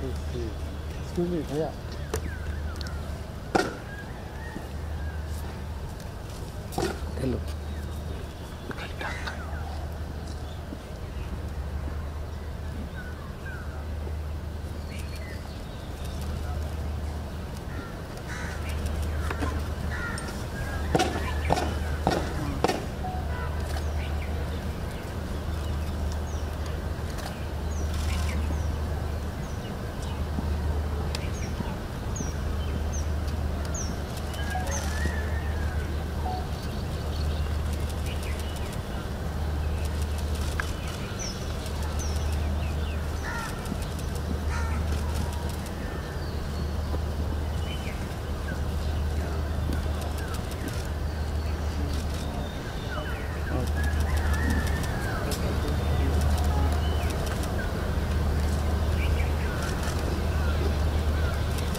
Excuse me, भैया। Hello.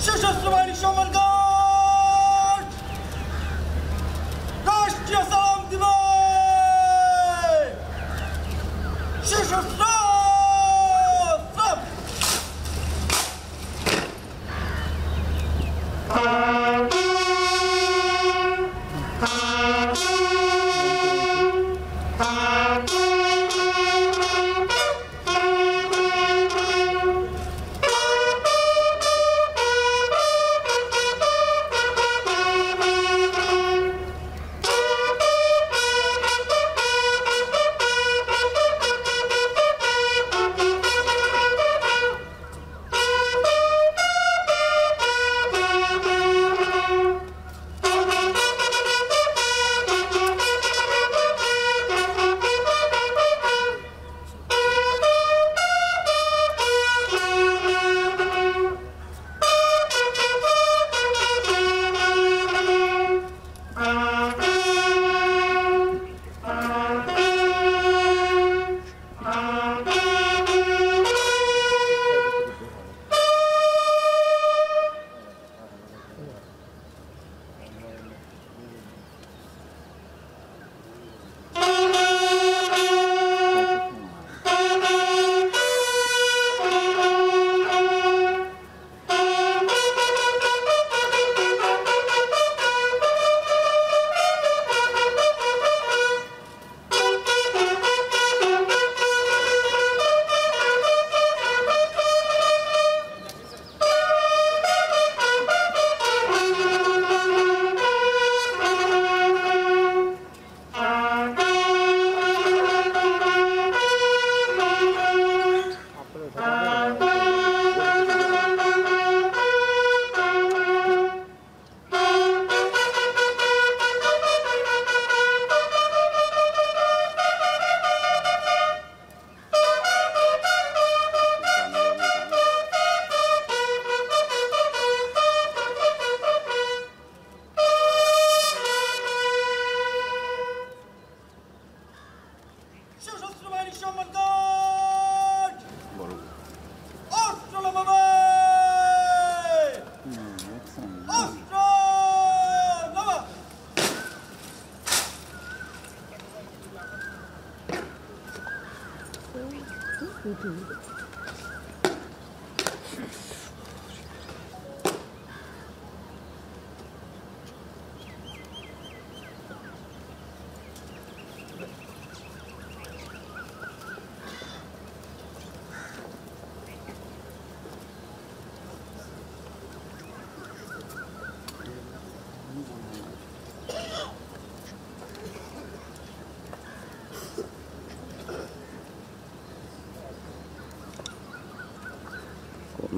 सशस्त्र शंवरगढ़ राष्ट्रीय सलाम दिवस सशस्त्र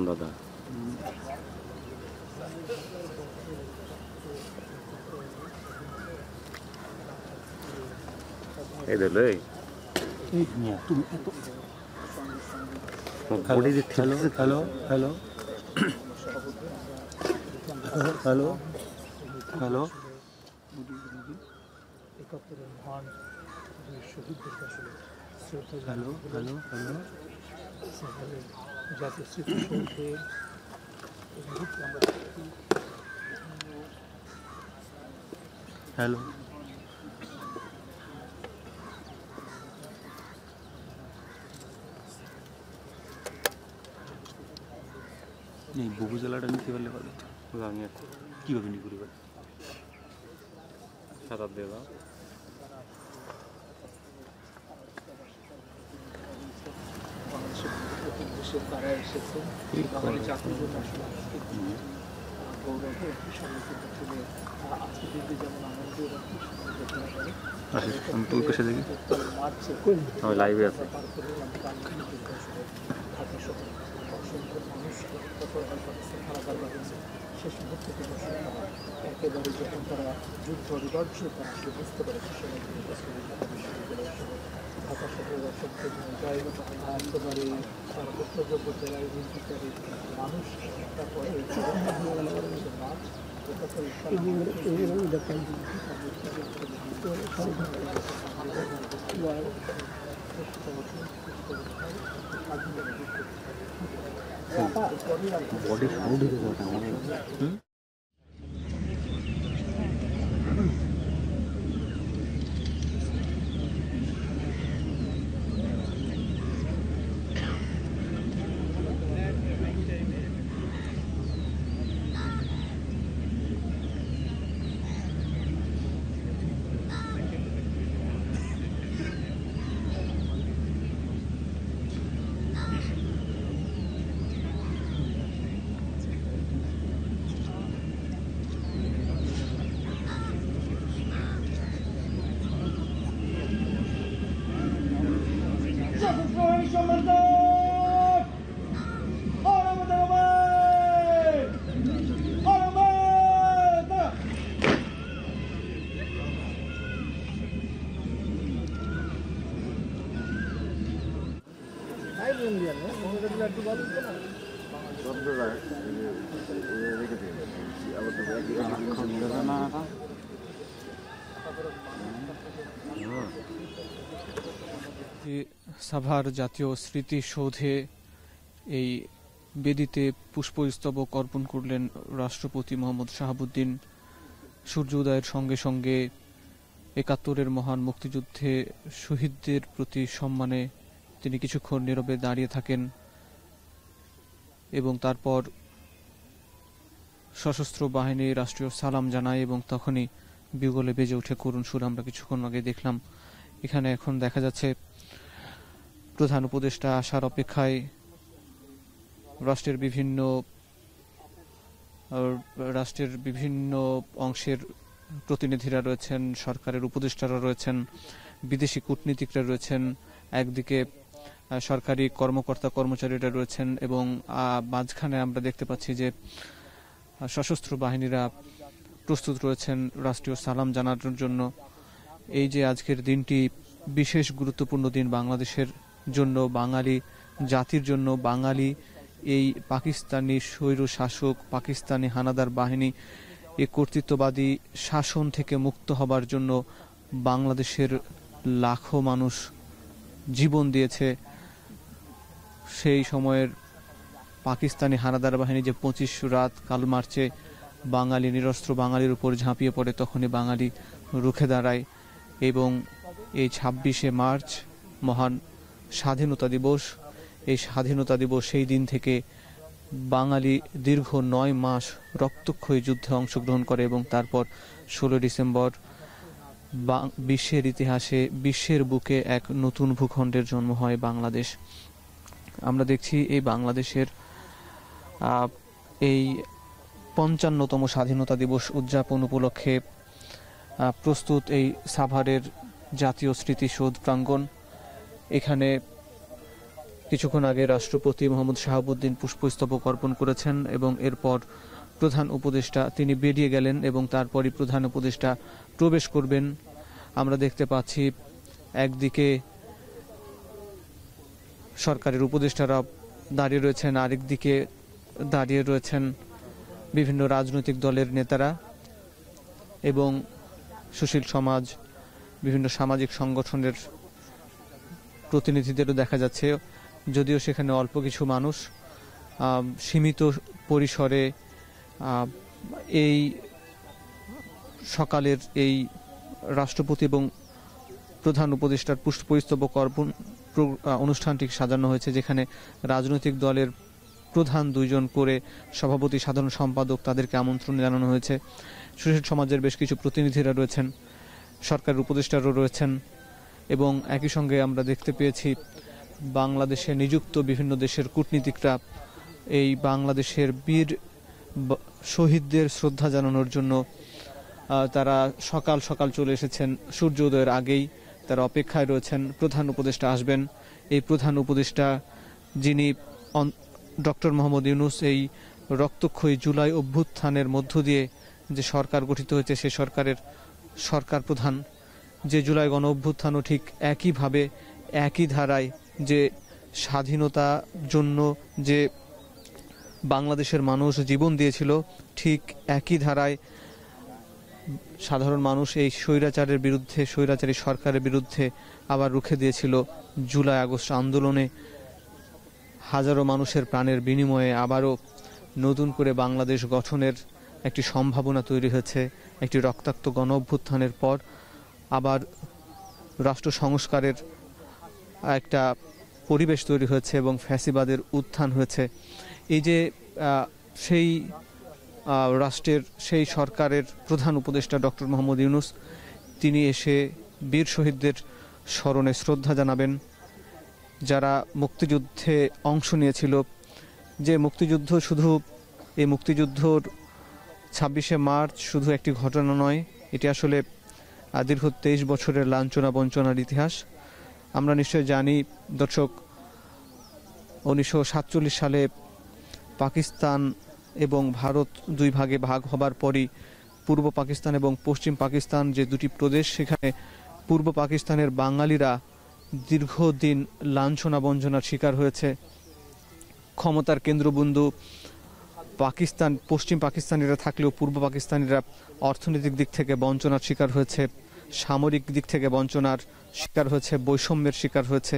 দাদা এই দিল এই তুমি hello hello hello hello hello একাত্তরের মহান শহীদদের আসলে শ্রদ্ধা হ্যালো হ্যালো হ্যালো জাতীয় স্মৃতিসৌধের এই মুহূর্তে আমরা হ্যালো এই বুবুজলাটা নিতে পারলে ভালো। জানি না কীভাবে নিয়ে ঘুরে পারে? সাঁতার দিয়ে দাও। দেশের তারা এসেছেন বাঙালি জাতির জন্য আসলে আজকে গৌরবের একটি সময় কিন্তু আসলে আজকে দিনটি যেমন আনন্দ এবং আমি তো ওই পাশে দেখি। মার্চে আমি লাইভে আছি। পার করলাম কালখানি যুদ্ধ আসলে ঢাকা শহরে অসংখ্য মানুষ পাকিস্তান হারাদার বাড়িয়েছে শেষ মুহূর্তে কিন্তু আসলে তারা একেবারে যখন তারা যুদ্ধ বিপর্য তারা আসলে বুঝতে পারে সে সময় কিন্তু ঢাকা বিশ্ববিদ্যালয়ের সহ ঢাকা শহরের অসংখ্য জায়গায় একেবারে তারা প্রত্যযোগ্য জেলায় নির্বিচারে মানুষ তারপরে মাছ বডি সাউন্ড হতে পারে। সশস্ত্র সম্রাট সাভার জাতীয় স্মৃতিসৌধে এই বেদিতে পুষ্পস্তবক অর্পণ করলেন রাষ্ট্রপতি মোহাম্মদ শাহাবুদ্দিন। সূর্য উদয়ের সঙ্গে সঙ্গে ৭১-এর মহান মুক্তিযুদ্ধে শহীদদের প্রতি সম্মানে তিনি কিছুক্ষণ নীরবে দাঁড়িয়ে থাকেন এবং তারপর সশস্ত্র বাহিনী রাষ্ট্রীয় সালাম জানায় এবং তখনই বিগলে বেজে ওঠে করুণ সুর। আমরা কিছুক্ষণ আগে দেখলাম। এখানে এখন দেখা যাচ্ছে প্রধান উপদেষ্টা আসার অপেক্ষায় রাষ্ট্রের বিভিন্ন অংশের প্রতিনিধিরা রয়েছেন, সরকারের উপদেষ্টারা রয়েছেন, বিদেশি কূটনীতিকরা রয়েছেন, একদিকে সরকারি কর্মকর্তা কর্মচারীরা রয়েছেন এবং মাঝখানে আমরা দেখতে পাচ্ছি যে সশস্ত্র বাহিনীরা প্রস্তুত রয়েছেন রাষ্ট্রীয় সালাম জানানোর জন্য। এই যে আজকের দিনটি বিশেষ গুরুত্বপূর্ণ দিন বাংলাদেশের জন্য, বাঙালি জাতির জন্য, বাঙালি এই পাকিস্তানি স্বৈর শাসক, পাকিস্তানি হানাদার বাহিনী এই কর্তৃত্ববাদী শাসন থেকে মুক্ত হবার জন্য বাংলাদেশের লাখো মানুষ জীবন দিয়েছে। সেই সময়ের পাকিস্তানি হানাদার বাহিনী যে 25 রাত কাল মার্চে বাঙালি নিরস্ত্র বাঙালির উপর ঝাঁপিয়ে পড়ে, তখনই বাঙালি রুখে দাঁড়ায় এবং এই 26শে মার্চ মহান স্বাধীনতা দিবস। এই স্বাধীনতা দিবস সেই দিন থেকে বাঙালি দীর্ঘ 9 মাস রক্তক্ষয়ী যুদ্ধে অংশগ্রহণ করে এবং তারপর 16 ডিসেম্বর বিশ্বের ইতিহাসে বিশ্বের বুকে এক নতুন ভূখণ্ডের জন্ম হয় বাংলাদেশ। আমরা দেখছি এই বাংলাদেশের এই 55তম স্বাধীনতা দিবস উদযাপন উপলক্ষে প্রস্তুত এই সাভারের জাতীয় স্মৃতিসৌধ প্রাঙ্গণ। এখানে কিছুক্ষণ আগে রাষ্ট্রপতি মোহাম্মদ শাহাবুদ্দিন পুষ্পস্তবক অর্পণ করেছেন এবং এরপর প্রধান উপদেষ্টা তিনি বেরিয়ে গেলেন এবং তারপরই প্রধান উপদেষ্টা প্রবেশ করবেন। আমরা দেখতে পাচ্ছি একদিকে সরকারের উপদেষ্টারা দাঁড়িয়ে রয়েছেন, আরেকদিকে দাঁড়িয়ে রয়েছেন বিভিন্ন রাজনৈতিক দলের নেতারা এবং সুশীল সমাজ, বিভিন্ন সামাজিক সংগঠনের প্রতিনিধিদেরও দেখা যাচ্ছে, যদিও সেখানে অল্প কিছু মানুষ। সীমিত পরিসরে এই সকালের এই রাষ্ট্রপতি এবং প্রধান উপদেষ্টার পুষ্পস্তবক অর্পণ অনুষ্ঠানটি সাজানো হয়েছে, যেখানে রাজনৈতিক দলের প্রধান 2 জন করে সভাপতি, সাধারণ সম্পাদক, তাদেরকে আমন্ত্রণ জানানো হয়েছে। সুশীল সমাজের বেশ কিছু প্রতিনিধিরা রয়েছেন, সরকারের উপদেষ্টারও রয়েছেন, এবং একই সঙ্গে আমরা দেখতে পেয়েছি বাংলাদেশে নিযুক্ত বিভিন্ন দেশের কূটনীতিকরা এই বাংলাদেশের বীর শহীদদের শ্রদ্ধা জানানোর জন্য তারা সকাল সকাল চলে এসেছেন। সূর্য উদয়ের আগেই তারা অপেক্ষায় রয়েছেন। প্রধান উপদেষ্টা আসবেন। এই প্রধান উপদেষ্টা যিনি ডক্টর মোহাম্মদ ইউনূস এই রক্তক্ষয়ী জুলাই অভ্যুত্থানের মধ্য দিয়ে যে সরকার গঠিত হয়েছে, সে সরকারের সরকার প্রধান, যে জুলাই গণ অভ্যুত্থানও ঠিক একইভাবে একই ধারায় যে স্বাধীনতার জন্য যে বাংলাদেশের মানুষ জীবন দিয়েছিল, ঠিক একই ধারায় সাধারণ মানুষ এই স্বৈরাচারের বিরুদ্ধে, স্বৈরাচারী সরকারের বিরুদ্ধে আবার রুখে দিয়েছিল। জুলাই আগস্ট আন্দোলনে হাজারো মানুষের প্রাণের বিনিময়ে আবারও নতুন করে বাংলাদেশ গঠনের একটি সম্ভাবনা তৈরি হয়েছে। একটি রক্তাক্ত গণ অভ্যুত্থানের পর আবার রাষ্ট্র সংস্কারের একটা পরিবেশ তৈরি হয়েছে এবং ফ্যাসিবাদের উত্থান হয়েছে। এই যে সেই রাষ্ট্রের, সেই সরকারের প্রধান উপদেষ্টা ডক্টর মোহাম্মদ ইউনূস, তিনি এসে বীর শহীদদের স্মরণে শ্রদ্ধা জানাবেন, যারা মুক্তিযুদ্ধে অংশ নিয়েছিল। যে মুক্তিযুদ্ধ, শুধু এই মুক্তিযুদ্ধর 26শে মার্চ শুধু একটি ঘটনা নয়, এটি আসলে দীর্ঘ 23 বছরের লাঞ্ছনা বঞ্চনার ইতিহাস। আমরা নিশ্চয় জানি দর্শক, 1947 সালে পাকিস্তান এবং ভারত 2 ভাগে ভাগ হবার পরই পূর্ব পাকিস্তান এবং পশ্চিম পাকিস্তান যে দুটি প্রদেশ, সেখানে পূর্ব পাকিস্তানের বাঙালিরা দীর্ঘদিন লাঞ্ছনা বঞ্চনার শিকার হয়েছে। ক্ষমতার কেন্দ্রবিন্দু পাকিস্তান, পশ্চিম পাকিস্তানিরা থাকলেও পূর্ব পাকিস্তানিরা অর্থনৈতিক দিক থেকে বঞ্চনার শিকার হয়েছে, সামরিক দিক থেকে বঞ্চনার শিকার হয়েছে, বৈষম্যের শিকার হয়েছে।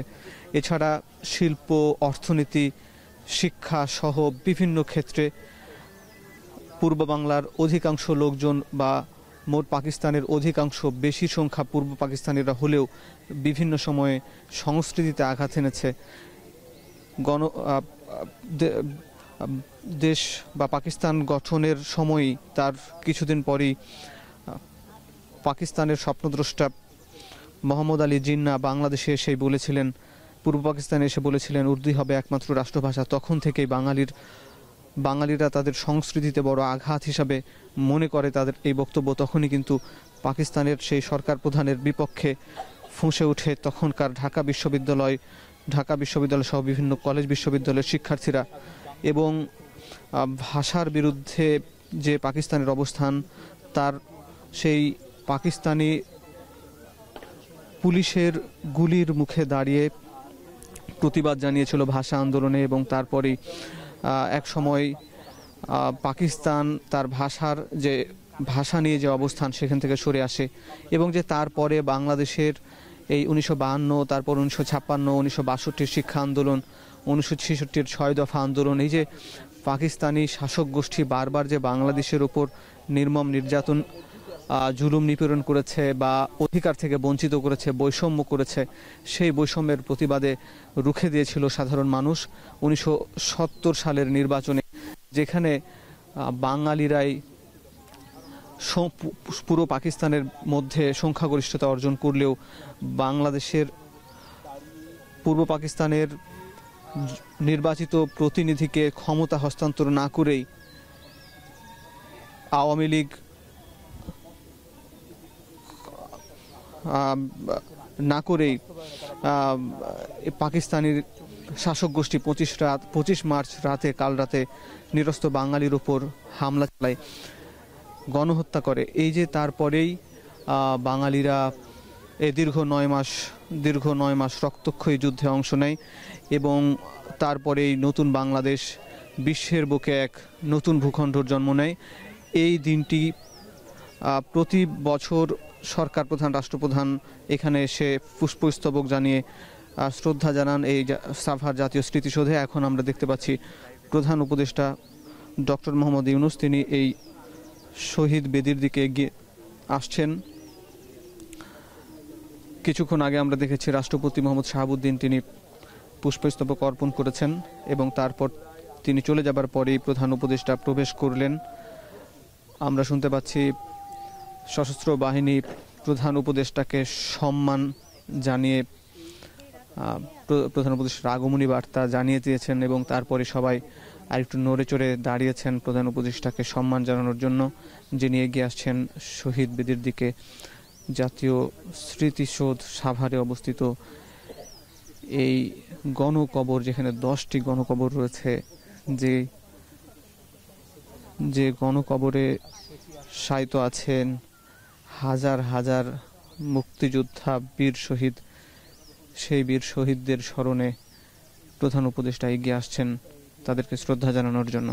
এছাড়া শিল্প, অর্থনীতি, শিক্ষা সহ বিভিন্ন ক্ষেত্রে পূর্ব বাংলার অধিকাংশ লোকজন বা মোট পাকিস্তানের অধিকাংশ, বেশি সংখ্যা পূর্ব পাকিস্তানিরা হলেও বিভিন্ন সময়ে সংস্কৃতিতে আঘাত এনেছে। দেশ বা পাকিস্তান গঠনের সময়ই, তার কিছুদিন পরই পাকিস্তানের স্বপ্নদ্রষ্টা মোহাম্মদ আলী জিন্না বাংলাদেশে এসে বলেছিলেন, পূর্ব পাকিস্তানে এসে বলেছিলেন উর্দু হবে একমাত্র রাষ্ট্রভাষা। তখন থেকেই বাঙালিরা তাদের সংস্কৃতিতে বড় আঘাত হিসাবে মনে করে তাদের এই বক্তব্য। তখনই কিন্তু পাকিস্তানের সেই সরকার প্রধানের বিপক্ষে ফুঁসে ওঠে তখনকার ঢাকা বিশ্ববিদ্যালয় সহ বিভিন্ন কলেজ বিশ্ববিদ্যালয়ের শিক্ষার্থীরা। এবং ভাষার বিরুদ্ধে যে পাকিস্তানের অবস্থান, তার সেই পাকিস্তানি পুলিশের গুলির মুখে দাঁড়িয়ে প্রতিবাদ জানিয়েছিল ভাষা আন্দোলনে। এবং তারপরেই এক সময় পাকিস্তান তার ভাষা নিয়ে যে অবস্থান, সেখান থেকে সরে আসে। এবং যে তারপরে বাংলাদেশের এই 1952, তারপর 1956, 1962 শিক্ষা আন্দোলন, 1966 6 দফা আন্দোলন, এই যে পাকিস্তানি শাসক গোষ্ঠী বারবার যে বাংলাদেশের উপর নির্মম নির্যাতন, জুলুম নিপীড়ন করেছে বা অধিকার থেকে বঞ্চিত করেছে, বৈষম্য করেছে, সেই বৈষম্যের প্রতিবাদে রুখে দিয়েছিল সাধারণ মানুষ 1970 সালের নির্বাচনে, যেখানে বাঙালিরাই পুরো পাকিস্তানের মধ্যে সংখ্যাগরিষ্ঠতা অর্জন করলেও বাংলাদেশের পূর্ব পাকিস্তানের নির্বাচিত প্রতিনিধিকে ক্ষমতা হস্তান্তর না করেই আওয়ামী লীগ পাকিস্তানের শাসক গোষ্ঠী 25 মার্চ রাতে, কাল রাতে নিরস্ত বাঙালির উপর হামলা চালায়, গণহত্যা করে। এই যে তারপরেই বাঙালিরা এই দীর্ঘ 9 মাস রক্তক্ষয়ী যুদ্ধে অংশ নেয় এবং তারপরেই নতুন বাংলাদেশ বিশ্বের বুকে এক নতুন ভূখণ্ডর জন্ম নেয়। এই দিনটি প্রতি বছর সরকার প্রধান, রাষ্ট্রপ্রধান এখানে এসে পুষ্পস্তবক জানিয়ে শ্রদ্ধা জানান এই সাভার জাতীয় স্মৃতিসৌধে। এখন আমরা দেখতে পাচ্ছি প্রধান উপদেষ্টা ডক্টর মোহাম্মদ ইউনূস, তিনি এই শহীদ বেদির দিকে এগিয়ে আসছেন। কিছুক্ষণ আগে আমরা দেখেছি রাষ্ট্রপতি মোহাম্মদ শাহাবুদ্দিন তিনি পুষ্পস্তবক অর্পণ করেছেন এবং তারপর তিনি চলে যাবার পরেই প্রধান উপদেষ্টা প্রবেশ করলেন। আমরা শুনতে পাচ্ছি সশস্ত্র বাহিনী প্রধান উপদেষ্টাকে সম্মান জানিয়ে প্রধান উপদেষ্টার আগমনী বার্তা জানিয়ে দিয়েছেন এবং তারপরে সবাই আরেকটু নড়ে চড়ে দাঁড়িয়েছেন প্রধান উপদেষ্টাকে সম্মান জানানোর জন্য, যিনি এগিয়ে আসছেন শহীদ বেদির দিকে। জাতীয় স্মৃতিসৌধ সাভারে অবস্থিত এই গণকবর, যেখানে 10টি গণকবর রয়েছে, যে গণকবরে শায়িত আছেন হাজার হাজার মুক্তিযোদ্ধা বীর শহীদ, সেই বীর শহীদদের স্মরণে প্রধান উপদেষ্টা এগিয়ে আসছেন তাদেরকে শ্রদ্ধা জানানোর জন্য।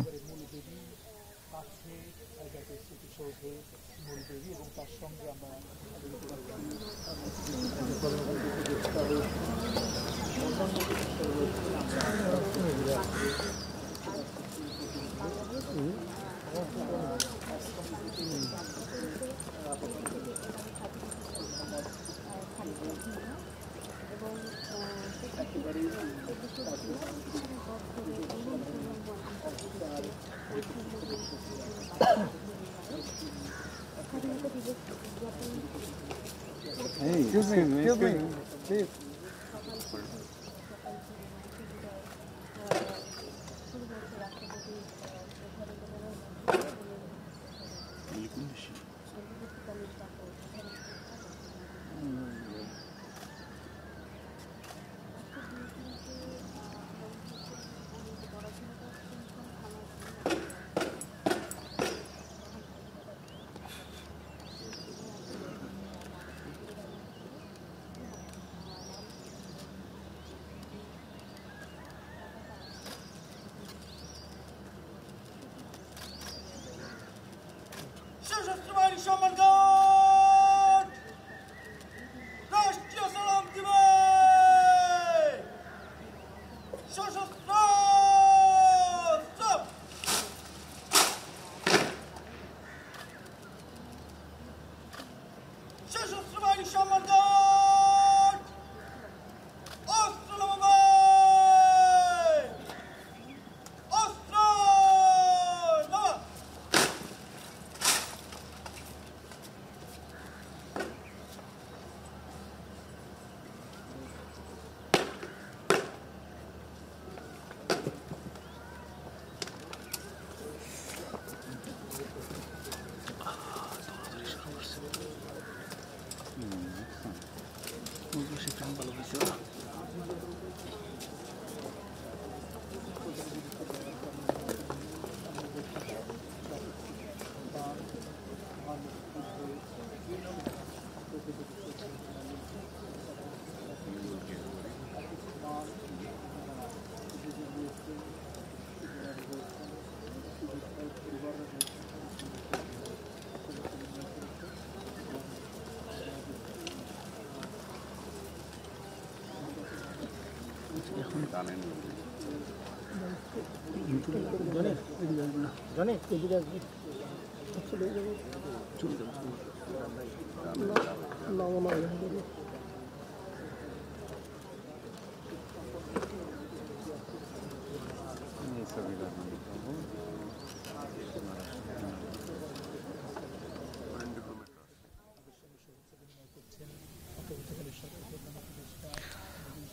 সশস্ত্র বাহিনী সম্মান গান, রাষ্ট্রীয় সালাম দিবে, সশস্ত্র স্টপ। সশস্ত্র বাহিনী সম্মান গান, অস্ত্র নামাবাই, অস্ত্র নামা।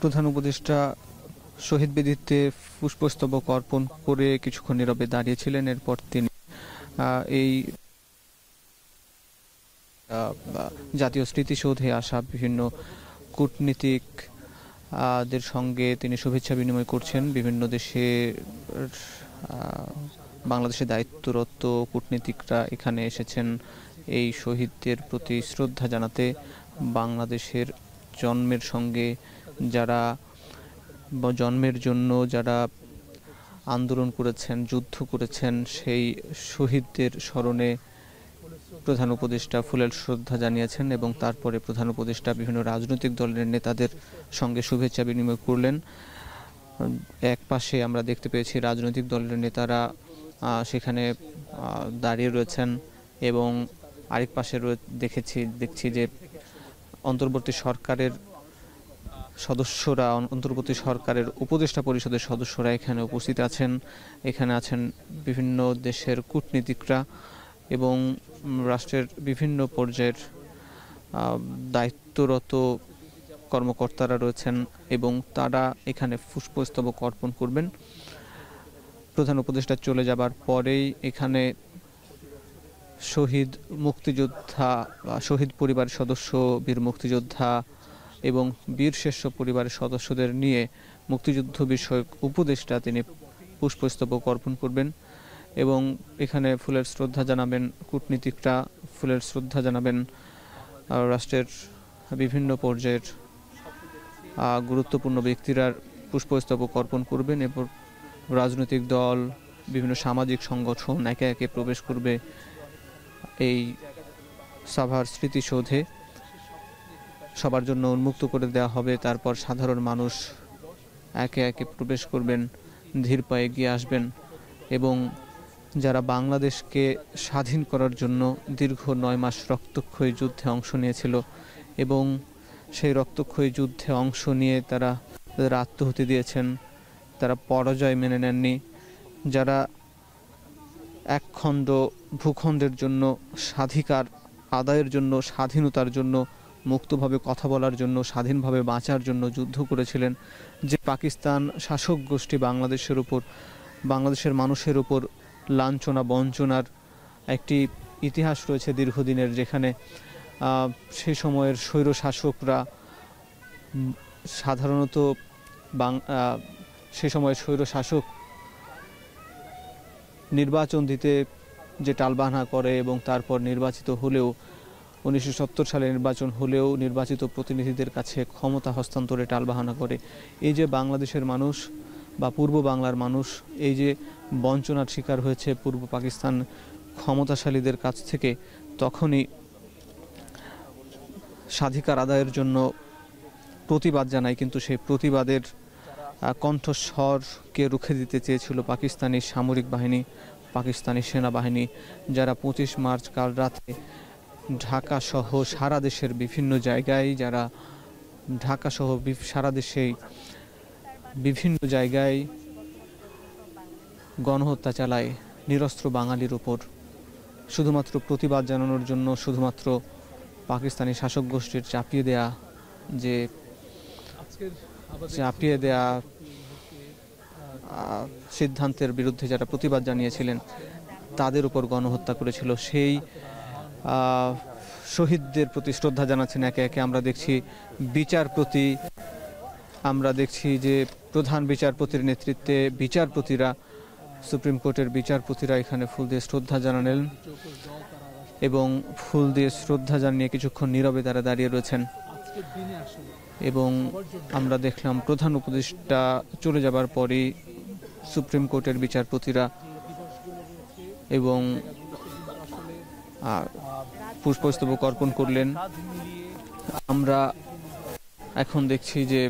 প্রধান উপদেষ্টা শহীদ বেদিতে পুষ্পস্তবক অর্পণ করে কিছুক্ষণ নীরবে দাঁড়িয়েছিলেন। এরপর তিনি এই জাতীয় স্মৃতিসৌধে আসা বিভিন্ন কূটনীতিকদের সঙ্গে তিনি শুভেচ্ছা বিনিময় করছেন। বিভিন্ন দেশে বাংলাদেশে দায়িত্বরত কূটনীতিকরা এখানে এসেছেন এই শহীদদের প্রতি শ্রদ্ধা জানাতে। বাংলাদেশের জন্মের সঙ্গে যারা জন্মের জন্য যারা আন্দোলন করেছেন, যুদ্ধ করেছেন, সেই শহীদদের স্মরণে প্রধান উপদেষ্টা ফুলেল শ্রদ্ধা জানিয়েছেন এবং তারপরে প্রধান উপদেষ্টা বিভিন্ন রাজনৈতিক দলের নেতাদের সঙ্গে শুভেচ্ছা বিনিময় করলেন। এক পাশে আমরা দেখতে পেয়েছি রাজনৈতিক দলের নেতারা সেখানে দাঁড়িয়ে রয়েছেন এবং আরেক পাশে দেখছি যে অন্তর্বর্তী সরকারের সদস্যরা, অন্তর্বর্তী সরকারের উপদেষ্টা পরিষদের সদস্যরা এখানে উপস্থিত আছেন। এখানে আছেন বিভিন্ন দেশের কূটনীতিকরা এবং রাষ্ট্রের বিভিন্ন পর্যায়ের দায়িত্বরত কর্মকর্তারা রয়েছেন এবং তারা এখানে পুষ্পস্তবক অর্পণ করবেন। প্রধান উপদেষ্টা চলে যাবার পরেই এখানে শহীদ মুক্তিযোদ্ধা বা শহীদ পরিবারের সদস্য, বীর মুক্তিযোদ্ধা এবং বীর শ্রেষ্ঠ পরিবারের সদস্যদের নিয়ে মুক্তিযুদ্ধ বিষয়ক উপদেষ্টা তিনি পুষ্পস্তবক অর্পণ করবেন এবং এখানে ফুলের শ্রদ্ধা জানাবেন কূটনীতিকরা, ফুলের শ্রদ্ধা জানাবেন রাষ্ট্রের বিভিন্ন পর্যায়ের গুরুত্বপূর্ণ ব্যক্তিরা পুষ্পস্তবক অর্পণ করবেন এবং রাজনৈতিক দল, বিভিন্ন সামাজিক সংগঠন একে একে প্রবেশ করবে এই সাভার স্মৃতিসৌধে। সবার জন্য উন্মুক্ত করে দেওয়া হবে। তারপর সাধারণ মানুষ একে একে প্রবেশ করবেন, ধীর পায়ে এগিয়ে আসবেন এবং যারা বাংলাদেশকে স্বাধীন করার জন্য দীর্ঘ 9 মাস রক্তক্ষয়ী যুদ্ধে অংশ নিয়েছিল এবং সেই রক্তক্ষয়ী যুদ্ধে অংশ নিয়ে তারা তাদের আত্মাহুতি দিয়েছেন, তারা পরাজয় মেনে নেননি, যারা একখণ্ড ভূখণ্ডের জন্য, স্বাধিকার আদায়ের জন্য, স্বাধীনতার জন্য, মুক্তভাবে কথা বলার জন্য, স্বাধীনভাবে বাঁচার জন্য যুদ্ধ করেছিলেন, যে পাকিস্তান শাসক গোষ্ঠী বাংলাদেশের মানুষের উপর লাঞ্ছনা বঞ্চনার একটি ইতিহাস রয়েছে দীর্ঘদিনের, যেখানে সেই সময়ের স্বৈরশাসকরা সাধারণত সে সময়ের স্বৈরশাসক নির্বাচন দিতে যে টালবাহানা করে এবং তারপর নির্বাচিত হলেও 1970 সালে নির্বাচন হলেও নির্বাচিত প্রতিনিধিদের কাছে ক্ষমতা হস্তান্তরে টালবাহানা করে। এই যে বাংলাদেশের মানুষ বা পূর্ব বাংলার মানুষ এই যে বঞ্চনার শিকার হয়েছে পূর্ব পাকিস্তান ক্ষমতাশালীদের কাছ থেকে, তখনই স্বাধিকার আদায়ের জন্য প্রতিবাদ জানায়, কিন্তু সেই প্রতিবাদের কণ্ঠস্বরকে রুখে দিতে চেয়েছিল পাকিস্তানি সামরিক বাহিনী, পাকিস্তানি সেনাবাহিনী, যারা 25 মার্চ কাল রাতে ঢাকা সহ সারা দেশের বিভিন্ন জায়গায়, যারা ঢাকা সহ সারা দেশেই বিভিন্ন জায়গায় গণহত্যা চালায় নিরস্ত্র বাঙালির উপর, শুধুমাত্র প্রতিবাদ জানানোর জন্য, শুধুমাত্র পাকিস্তানি শাসক গোষ্ঠীর চাপিয়ে দেয়া সিদ্ধান্তের বিরুদ্ধে যারা প্রতিবাদ জানিয়েছিলেন তাদের উপর গণহত্যা করেছিল। সেই শহীদদের প্রতি শ্রদ্ধা জানাচ্ছেন একে একে। আমরা দেখছি যে প্রধান বিচারপতির নেতৃত্বে বিচারপতিরা, সুপ্রিম কোর্টের বিচারপতিরা এখানে ফুল দিয়ে শ্রদ্ধা জানালেন এবং ফুল দিয়ে শ্রদ্ধা জানিয়ে কিছুক্ষণ নীরবে তারা দাঁড়িয়ে রয়েছেন এবং আমরা দেখলাম প্রধান উপদেষ্টা চলে যাবার পরই সুপ্রিম কোর্টের বিচারপতিরা এবং পুষ্পস্তবক অর্পণ করলেন। আমরা এখন দেখছি যে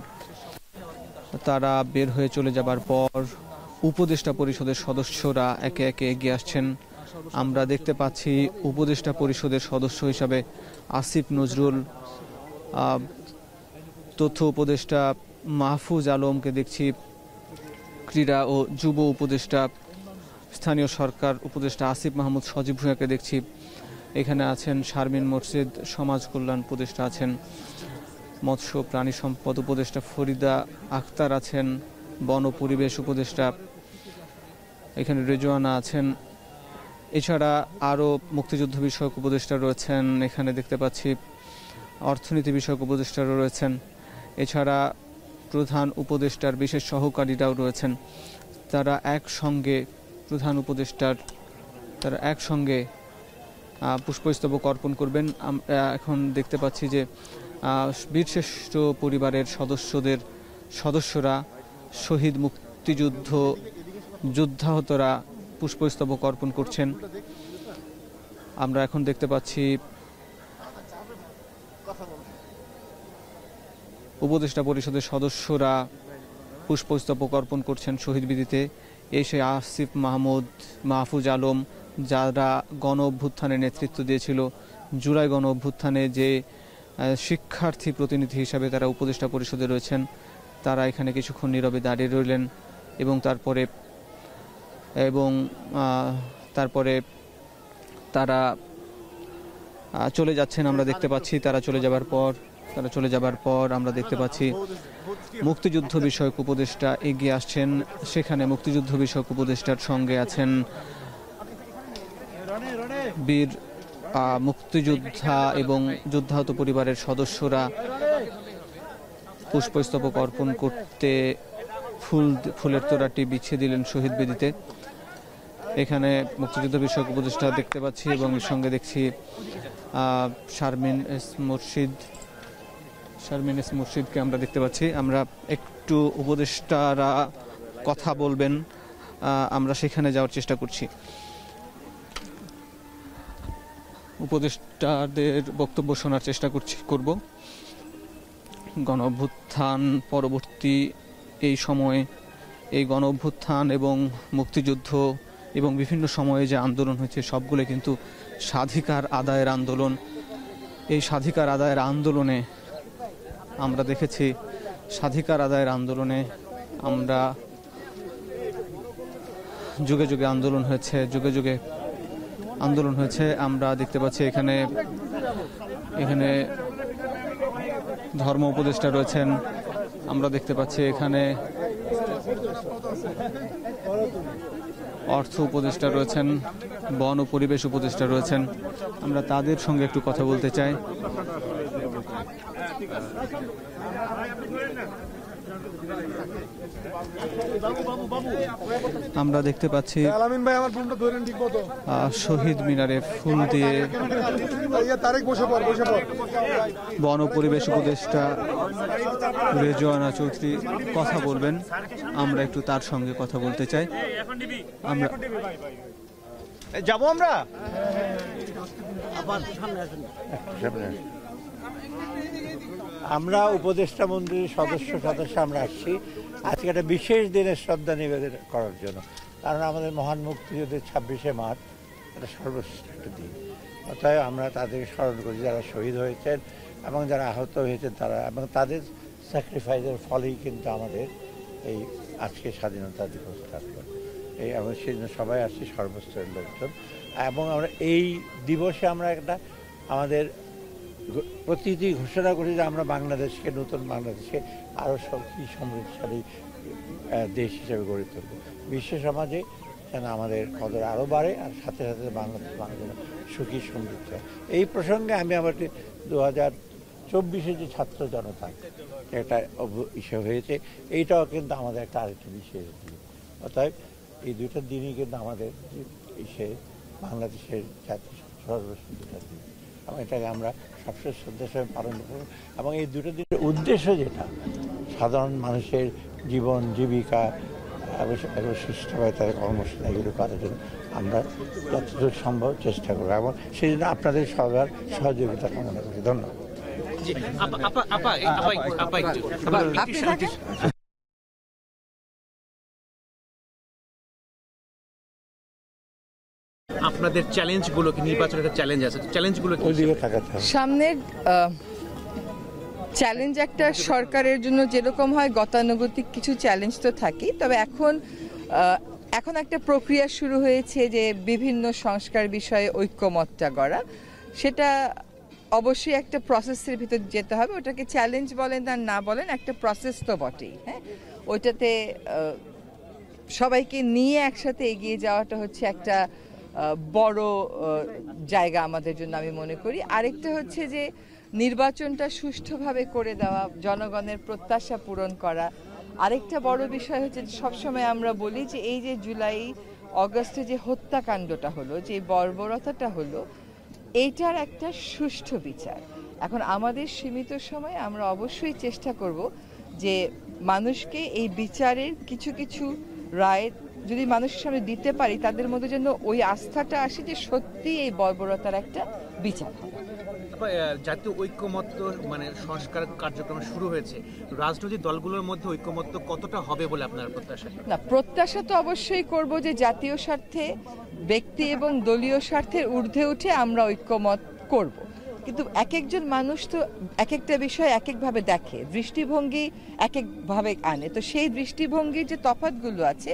তারা বের হয়ে চলে যাবার পর উপদেষ্টা পরিষদের সদস্যরা একে একে এগিয়ে আসছেন। আমরা দেখতে পাচ্ছি উপদেষ্টা পরিষদের সদস্য হিসাবে আসিফ নজরুল, তথ্য উপদেষ্টা মাহফুজ আলমকে দেখছি, ক্রীড়া ও যুব উপদেষ্টা স্থানীয় সরকার উপদেষ্টা আসিফ মাহমুদ সজীব ভূঁইয়াকে দেখছি, এখানে আছেন শারমিন মসজিদ সমাজ কল্যাণ উপদেষ্টা আছেন, মৎস্য প্রাণী সম্পদ উপদেষ্টা ফরিদা আক্তার আছেন, বন ও পরিবেশ উপদেষ্টা এখানে রেজওয়ানা আছেন, এছাড়া আরও মুক্তিযুদ্ধ বিষয়ক উপদেষ্টা রয়েছেন, এখানে দেখতে পাচ্ছি অর্থনীতি বিষয়ক উপদেষ্টারা রয়েছেন, এছাড়া প্রধান উপদেষ্টার বিশেষ সহকারীরাও রয়েছেন। তারা একসঙ্গে পুষ্পস্তবক অর্পণ করবেন। আমরা এখন দেখতে পাচ্ছি যে বীরশ্রেষ্ঠ পরিবারের সদস্যরা, শহীদ মুক্তিযুদ্ধ যোদ্ধাহতরা পুষ্পস্তবক অর্পণ করছেন। আমরা এখন দেখতে পাচ্ছি উপদেষ্টা পরিষদের সদস্যরা পুষ্পস্তবক অর্পণ করছেন শহীদ বেদিতে। এসে আসিফ মাহমুদ, মাহফুজ আলম, যারা গণ অভ্যুত্থানে নেতৃত্ব দিয়েছিল, জুলাই গণ অভ্যুত্থানে যে শিক্ষার্থী প্রতিনিধি হিসাবে তারা উপদেষ্টা পরিষদে রয়েছেন, তারা এখানে কিছুক্ষণ নীরবে দাঁড়িয়ে রইলেন এবং তারপরে তারা চলে যাচ্ছেন। আমরা দেখতে পাচ্ছি তারা চলে যাবার পর আমরা দেখতে পাচ্ছি মুক্তিযুদ্ধ বিষয়ক উপদেষ্টা এগিয়ে আসছেন। সেখানে মুক্তিযুদ্ধ বিষয়ক উপদেষ্টার সঙ্গে আছেন বীর মুক্তিযোদ্ধা এবং যুদ্ধাহত পরিবারের সদস্যরা। পুষ্পস্তবক অর্পণ করতে ফুলের তোড়াটি বিছিয়ে দিলেন শহীদ বেদিতে। এখানে মুক্তিযুদ্ধ বিষয়ক উপদেষ্টা দেখতে পাচ্ছি এবং এর সঙ্গে দেখছি শারমিন এস মুর্শিদকে আমরা দেখতে পাচ্ছি। আমরা একটু উপদেষ্টারা কথা বলবেন, আমরা সেখানে যাওয়ার চেষ্টা করছি। উপদেষ্টাদের বক্তব্য শোনার চেষ্টা করব। গণ অভ্যুত্থান পরবর্তী এই সময়ে এই গণ অভ্যুত্থান এবং মুক্তিযুদ্ধ এবং বিভিন্ন সময়ে যে আন্দোলন হয়েছে সবগুলো কিন্তু স্বাধিকার আদায়ের আন্দোলন। এই স্বাধিকার আদায়ের আন্দোলনে আমরা দেখেছি, স্বাধিকার আদায়ের আন্দোলনে আমরা যুগে যুগে আন্দোলন হয়েছে। আমরা দেখতে পাচ্ছি এখানে ধর্ম উপদেষ্টা রয়েছেন, আমরা দেখতে পাচ্ছি এখানে অর্থ উপদেষ্টা রয়েছেন, বন ও পরিবেশ উপদেষ্টা রয়েছেন। আমরা তাদের সঙ্গে একটু কথা বলতে চাই। আমরা দেখতে পাচ্ছি শহীদ মিনারে ফুল দিয়ে বন ও পরিবেশ উপদেষ্টা রেজওয়ানা চৌধুরী কথা বলবেন। আমরা একটু তার সঙ্গে কথা বলতে চাই। আমরা উপদেষ্টা মন্ডলীর সদস্য আমরা আসছি আজকে একটা বিশেষ দিনের শ্রদ্ধা নিবেদন করার জন্য। কারণ আমাদের মহান মুক্তিযুদ্ধের 26শে মার্চ একটা সর্বশ্রেষ্ঠ একটা দিন। অতএব আমরা তাদেরকে স্মরণ করি যারা শহীদ হয়েছেন এবং যারা আহত হয়েছেন তারা, এবং তাদের স্যাক্রিফাইসের ফলেই কিন্তু আমাদের এই আজকে স্বাধীনতা দিবস থাকলো। এবং সেই জন্য সবাই আসছি সর্বস্তরের লোকজন। এবং আমরা এই দিবসে আমরা একটা আমাদের প্রতিটি ঘোষণা করি যে আমরা বাংলাদেশকে, নতুন বাংলাদেশকে আরও শক্তি সমৃদ্ধশালী দেশ হিসেবে গড়ে তুলব। বিশ্ব সমাজে যেন আমাদের কদর আরও বাড়ে, আর সাথে সাথে বাংলাদেশ যেন সুখী সমৃদ্ধ হয়। এই প্রসঙ্গে আমি আবার 2024 যে ছাত্র জনতা একটা ইস্যু হয়েছে, এইটাও কিন্তু আমাদের একটা আরেকটা বিশেষ দিন। অতএব এই দুটো দিনই কিন্তু আমাদের বাংলাদেশের জাতীয় সর্বশ্রেষ্ঠ দিন, এবং এটাকে আমরা সবচেয়ে শ্রদ্ধার সঙ্গে পালন করব। এবং এই দুটো দিনের উদ্দেশ্য যেটা, সাধারণ মানুষের জীবন জীবিকা এবং সুষ্ঠুভাবে তাদের কর্মসূচি এগুলো করার জন্য আমরা যতটুকু সম্ভব চেষ্টা করবো, এবং সেই জন্য আপনাদের সবার সহযোগিতা কামনা করি। ধন্যবাদ। আপনাদের চ্যালেঞ্জগুলো কি, নির্বাচনের একটা চ্যালেঞ্জ আছে, চ্যালেঞ্জগুলো সামনের চ্যালেঞ্জ একটা সরকারের জন্য যেরকম হয় গতানুগতিক কিছু চ্যালেঞ্জ তো থাকেই, তবে এখন একটা প্রক্রিয়া শুরু হয়েছে যে বিভিন্ন সংস্কার বিষয়ে ঐক্যমতটা গড়া। সেটা অবশ্যই একটা প্রসেসের ভিতর যেতে হবে। ওটাকে চ্যালেঞ্জ বলেন আর না বলেন, একটা প্রসেস তো বটেই। হ্যাঁ, ওইটাতে সবাইকে নিয়ে একসাথে এগিয়ে যাওয়াটা হচ্ছে একটা বড় জায়গা আমাদের জন্য আমি মনে করি। আরেকটা হচ্ছে যে নির্বাচনটা সুষ্ঠুভাবে করে দেওয়া, জনগণের প্রত্যাশা পূরণ করা। আরেকটা বড় বিষয় হচ্ছে সবসময় আমরা বলি যে এই যে জুলাই অগস্টে যে হত্যাকাণ্ডটা হলো, যে বর্বরতাটা হলো, এইটার একটা সুষ্ঠু বিচার। এখন আমাদের সীমিত সময়ে আমরা অবশ্যই চেষ্টা করব যে মানুষকে এই বিচারের কিছু কিছু রায় যদি মানুষের সামনে দিতে পারি, তাদের মধ্যে যেন ওই আস্থাটা আসে যে সত্যি এই বর্বরতার একটা বিচার হবে। জাতীয় ঐক্যমত্য মানে সংস্কার কার্যক্রম শুরু হয়েছে, রাজনৈতিক দলগুলোর মধ্যে ঐক্যমত্য কতটা হবে বলে আপনার প্রত্যাশা? না, প্রত্যাশা তো অবশ্যই করব যে জাতীয় স্বার্থে, ব্যক্তি এবং দলীয় স্বার্থের ঊর্ধ্বে উঠে আমরা ঐক্যমত করব, কিন্তু এক একজন মানুষ তো এক একটা বিষয় এক একভাবে দেখে, দৃষ্টিভঙ্গি এক একভাবে আনে। তো সেই দৃষ্টিভঙ্গির যে তফাৎগুলো আছে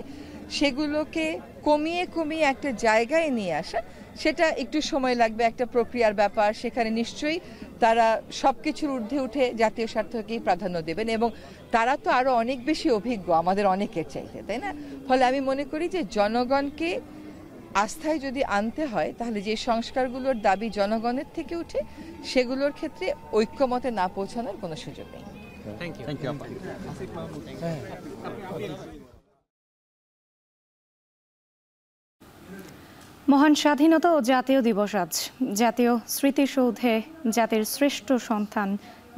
সেগুলোকে কমিয়ে কমিয়ে একটা জায়গায় নিয়ে আসা, সেটা একটু সময় লাগবে, একটা প্রক্রিয়ার ব্যাপার। সেখানে নিশ্চয়ই তারা সব কিছুর ঊর্ধ্বে উঠে জাতীয় স্বার্থকেই প্রাধান্য দেবেন, এবং তারা তো আরও অনেক বেশি অভিজ্ঞ আমাদের অনেকের চাইতে, তাই না? ফলে আমি মনে করি যে জনগণকে আস্থায় যদি আনতে হয়, তাহলে যে সংস্কারগুলোর দাবি জনগণের থেকে উঠে সেগুলোর ক্ষেত্রে ঐক্যমতে না পৌঁছানোর কোনো সুযোগ নেই। Thank you. মহান স্বাধীনতা ও জাতীয় দিবস আজ। জাতীয় স্মৃতিসৌধে জাতির শ্রেষ্ঠ সন্তান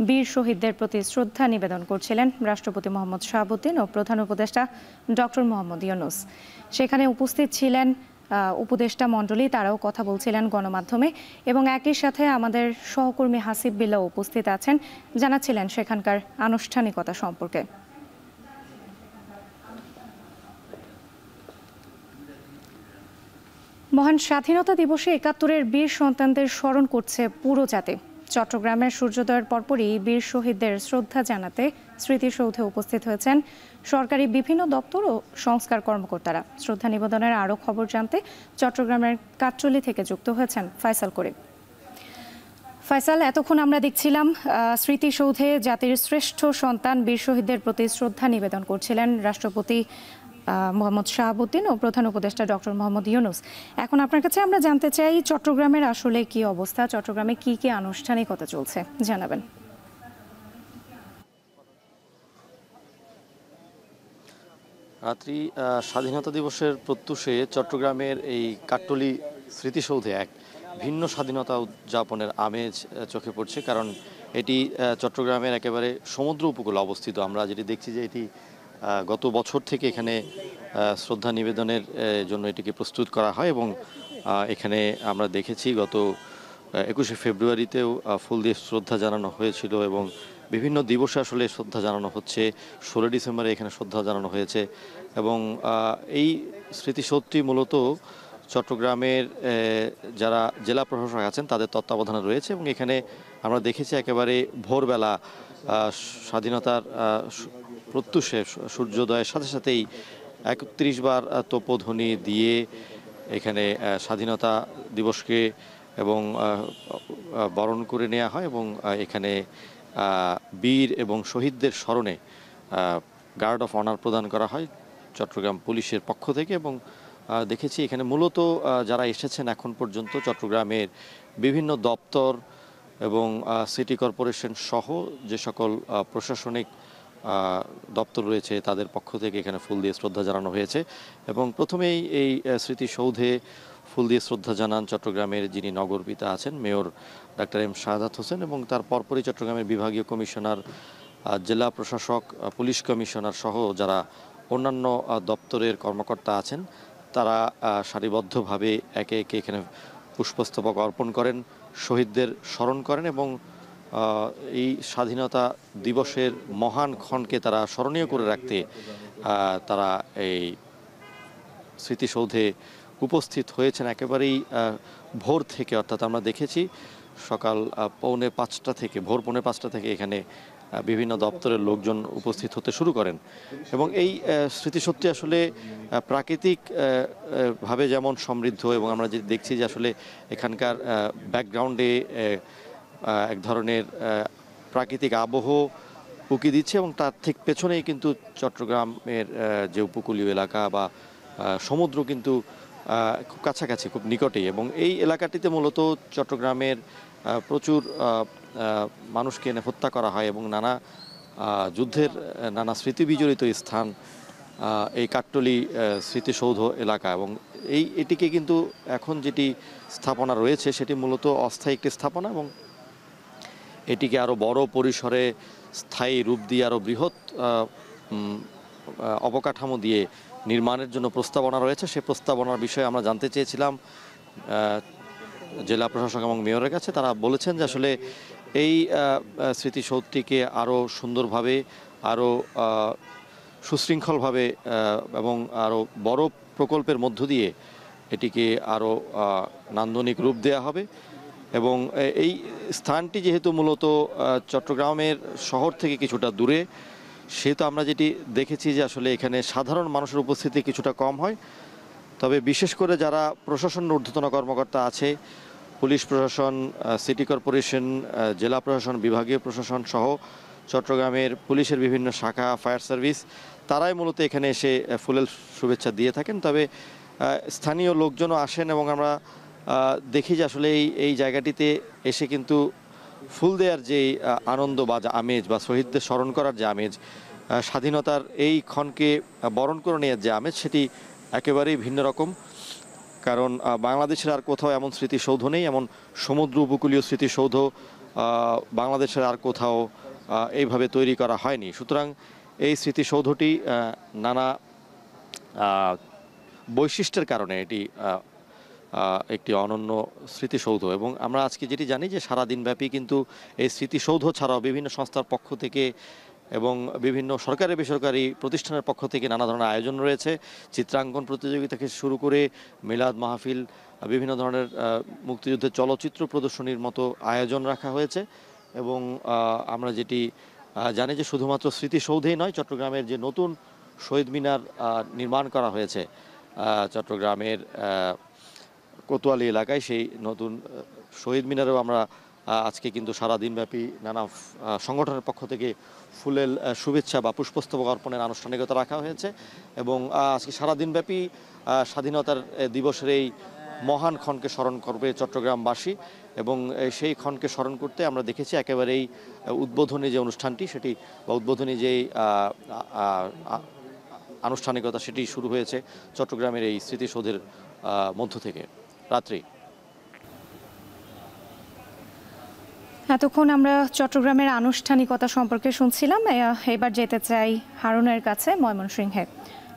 বীর শহীদদের প্রতি শ্রদ্ধা নিবেদন করছিলেন রাষ্ট্রপতি মোহাম্মদ শাহাবুদ্দিন ও প্রধান উপদেষ্টা ডক্টর মোহাম্মদ ইউনূস। সেখানে উপস্থিত ছিলেন উপদেষ্টা মণ্ডলী, তারাও কথা বলছিলেন গণমাধ্যমে, এবং একই সাথে আমাদের সহকর্মী হাসিব বিল্লাহ উপস্থিত আছেন, জানাচ্ছিলেন সেখানকার আনুষ্ঠানিকতা সম্পর্কে। মহান স্বাধীনতা দিবসে ৭১-এর বীর সন্তানদের স্মরণ করছে পুরো জাতি। চট্টগ্রামের সূর্যোদয়ের পরপরই বীর শহীদদের শ্রদ্ধা জানাতে স্মৃতিসৌধে উপস্থিত হয়েছেন সরকারি বিভিন্ন দপ্তর ও সংস্কার কর্মকর্তারা। শ্রদ্ধা নিবেদনের আরও খবর জানতে চট্টগ্রামের কাট্রলী থেকে যুক্ত হয়েছেন ফাইসাল করিম। ফাইসাল, এতক্ষণ আমরা দেখছিলাম স্মৃতিসৌধে জাতির শ্রেষ্ঠ সন্তান বীর শহীদদের প্রতি শ্রদ্ধা নিবেদন করছিলেন রাষ্ট্রপতি মোহাম্মদ শাহাবুদ্দিন ও প্রধান উপদেষ্টা ডক্টর মোহাম্মদ ইউনূস। এখন আপনার কাছে আমরা জানতে চাই, চট্টগ্রামের আসলে কি অবস্থা, চট্টগ্রামে কি কি আনুষ্ঠানিকতা চলছে জানাবেন। রাত্রি স্বাধীনতা দিবসের প্রত্যুষে চট্টগ্রামের এই কাট্টলী স্মৃতিসৌধে এক ভিন্ন স্বাধীনতা উদযাপনের আমেজ চোখে পড়ছে, কারণ এটি চট্টগ্রামের একেবারে সমুদ্র উপকূলে অবস্থিত। আমরা যেটি দেখছি যে এটি গত বছর থেকে এখানে শ্রদ্ধা নিবেদনের জন্য এটিকে প্রস্তুত করা হয়, এবং এখানে আমরা দেখেছি গত ২১শে ফেব্রুয়ারিতেও ফুল দিয়ে শ্রদ্ধা জানানো হয়েছিল, এবং বিভিন্ন দিবসে আসলে শ্রদ্ধা জানানো হচ্ছে। ১৬ ডিসেম্বরে এখানে শ্রদ্ধা জানানো হয়েছে, এবং এই স্মৃতিসৌধটি মূলত চট্টগ্রামের যারা জেলা প্রশাসক আছেন তাদের তত্ত্বাবধানে রয়েছে, এবং এখানে আমরা দেখেছি একেবারে ভোরবেলা স্বাধীনতার প্রত্যুষে সূর্যোদয়ের সাথে সাথেই ৩১ বার তোপধ্বনি দিয়ে এখানে স্বাধীনতা দিবসকে এবং বরণ করে নেওয়া হয়, এবং এখানে বীর এবং শহীদদের স্মরণে গার্ড অফ অনার প্রদান করা হয় চট্টগ্রাম পুলিশের পক্ষ থেকে। এবং দেখেছি এখানে মূলত যারা এসেছেন এখন পর্যন্ত চট্টগ্রামের বিভিন্ন দপ্তর এবং সিটি কর্পোরেশন সহ যে সকল প্রশাসনিক দপ্তর রয়েছে তাদের পক্ষ থেকে এখানে ফুল দিয়ে শ্রদ্ধা জানানো হয়েছে। এবং প্রথমেই এই স্মৃতিসৌধে ফুল দিয়ে শ্রদ্ধা জানান চট্টগ্রামের যিনি নগর পিতা আছেন mayor doctor M Shahadat Hossain, এবং তার পরপরই চট্টগ্রামের বিভাগীয় কমিশনার, জেলা প্রশাসক, পুলিশ কমিশনার সহ যারা অন্যান্য দপ্তরের কর্মকর্তা আছেন তারা সারিবদ্ধভাবে একে একে এখানে পুষ্পস্তবক অর্পণ করেন, শহীদদের স্মরণ করেন, এবং এই স্বাধীনতা দিবসের মহান ক্ষণকে তারা স্মরণীয় করে রাখতে তারা এই স্মৃতিসৌধে উপস্থিত হয়েছেন একেবারেই ভোর থেকে। অর্থাৎ আমরা দেখেছি সকাল ভোর ৫টা থেকে এখানে বিভিন্ন দপ্তরের লোকজন উপস্থিত হতে শুরু করেন, এবং এই স্মৃতিসৌধটি আসলে প্রাকৃতিক ভাবে যেমন সমৃদ্ধ, এবং আমরা যে দেখছি যে আসলে এখানকার ব্যাকগ্রাউন্ডে এক ধরনের প্রাকৃতিক আবহ উকি দিচ্ছে, এবং তার ঠিক পেছনেই কিন্তু চট্টগ্রামের যে উপকূলীয় এলাকা বা সমুদ্র কিন্তু খুব কাছাকাছি, খুব নিকটেই। এবং এই এলাকাটিতে মূলত চট্টগ্রামের প্রচুর মানুষকে এনে হত্যা করা হয়, এবং নানা যুদ্ধের নানা স্মৃতি বিজড়িত স্থান এই কাট্টলী স্মৃতিসৌধ এলাকা। এবং এটিকে কিন্তু এখন যেটি স্থাপনা রয়েছে সেটি মূলত অস্থায়ী একটি স্থাপনা, এবং এটিকে আরও বড় পরিসরে স্থায়ী রূপ দিয়ে আরও বৃহৎ অবকাঠামো দিয়ে নির্মাণের জন্য প্রস্তাবনা রয়েছে। সেই প্রস্তাবনার বিষয়ে আমরা জানতে চেয়েছিলাম জেলা প্রশাসক এবং মেয়রের কাছে। তারা বলেছেন যে আসলে এই স্মৃতিসৌধটিকে আরও সুন্দরভাবে, আরও সুশৃঙ্খলভাবে এবং আরও বড় প্রকল্পের মধ্য দিয়ে এটিকে আরও নান্দনিক রূপ দেওয়া হবে, এবং এই স্থানটি যেহেতু মূলত চট্টগ্রামের শহর থেকে কিছুটা দূরে, সেহেতু আমরা যেটি দেখেছি যে আসলে এখানে সাধারণ মানুষের উপস্থিতি কিছুটা কম হয়। তবে বিশেষ করে যারা প্রশাসন ঊর্ধ্বতন কর্মকর্তা আছে, পুলিশ প্রশাসন, সিটি কর্পোরেশন, জেলা প্রশাসন, বিভাগীয় প্রশাসন সহ চট্টগ্রামের পুলিশের বিভিন্ন শাখা, ফায়ার সার্ভিস, তারাই মূলত এখানে এসে ফুলেল শুভেচ্ছা দিয়ে থাকেন। তবে স্থানীয় লোকজনও আসেন এবং আমরা দেখি যে আসলে এই জায়গাটিতে এসে কিন্তু ফুল দেওয়ার যে আনন্দ বা আমেজ বা শহীদদের স্মরণ করার যে আমেজ, স্বাধীনতার এই ক্ষণকে বরণ করে নেওয়ার যে আমেজ, সেটি একেবারেই ভিন্ন রকম। কারণ বাংলাদেশের আর কোথাও এমন স্মৃতিসৌধ নেই, এমন সমুদ্র উপকূলীয় স্মৃতিসৌধ বাংলাদেশের আর কোথাও এইভাবে তৈরি করা হয়নি। সুতরাং এই স্মৃতিসৌধটি নানা বৈশিষ্ট্যের কারণে এটি একটি অনন্য স্মৃতিসৌধ। এবং আমরা আজকে যেটি জানি যে সারাদিনব্যাপী কিন্তু এই স্মৃতিসৌধ ছাড়াও বিভিন্ন সংস্থার পক্ষ থেকে এবং বিভিন্ন সরকারি বেসরকারি প্রতিষ্ঠানের পক্ষ থেকে নানা ধরনের আয়োজন রয়েছে। চিত্রাঙ্কন প্রতিযোগিতা থেকে শুরু করে মিলাদ মাহফিল, বিভিন্ন ধরনের মুক্তিযুদ্ধের চলচ্চিত্র প্রদর্শনীর মতো আয়োজন রাখা হয়েছে। এবং আমরা যেটি জানি যে শুধুমাত্র স্মৃতিসৌধেই নয়, চট্টগ্রামের যে নতুন শহীদ মিনার নির্মাণ করা হয়েছে চট্টগ্রামের কোতোয়ালি এলাকায়, সেই নতুন শহীদ মিনারেও আমরা আজকে কিন্তু সারা দিনব্যাপী নানা সংগঠনের পক্ষ থেকে ফুলেল শুভেচ্ছা বা পুষ্পস্তবক অর্পণের আনুষ্ঠানিকতা রাখা হয়েছে। এবং আজকে সারা দিনব্যাপী স্বাধীনতার দিবসের এই মহান ক্ষণকে স্মরণ করবে চট্টগ্রামবাসী। এবং সেই ক্ষণকে স্মরণ করতে আমরা দেখেছি একেবারেই উদ্বোধনী যে অনুষ্ঠানটি, সেটি বা উদ্বোধনী যেই আনুষ্ঠানিকতা, সেটি শুরু হয়েছে চট্টগ্রামের এই স্মৃতিসৌধের মধ্য থেকে রাত্রি। এতক্ষণ আমরা চট্টগ্রামের আনুষ্ঠানিকতা সম্পর্কে শুনছিলাম। এবার যেতে চাই হারুনের কাছে, ময়মনসিংহে।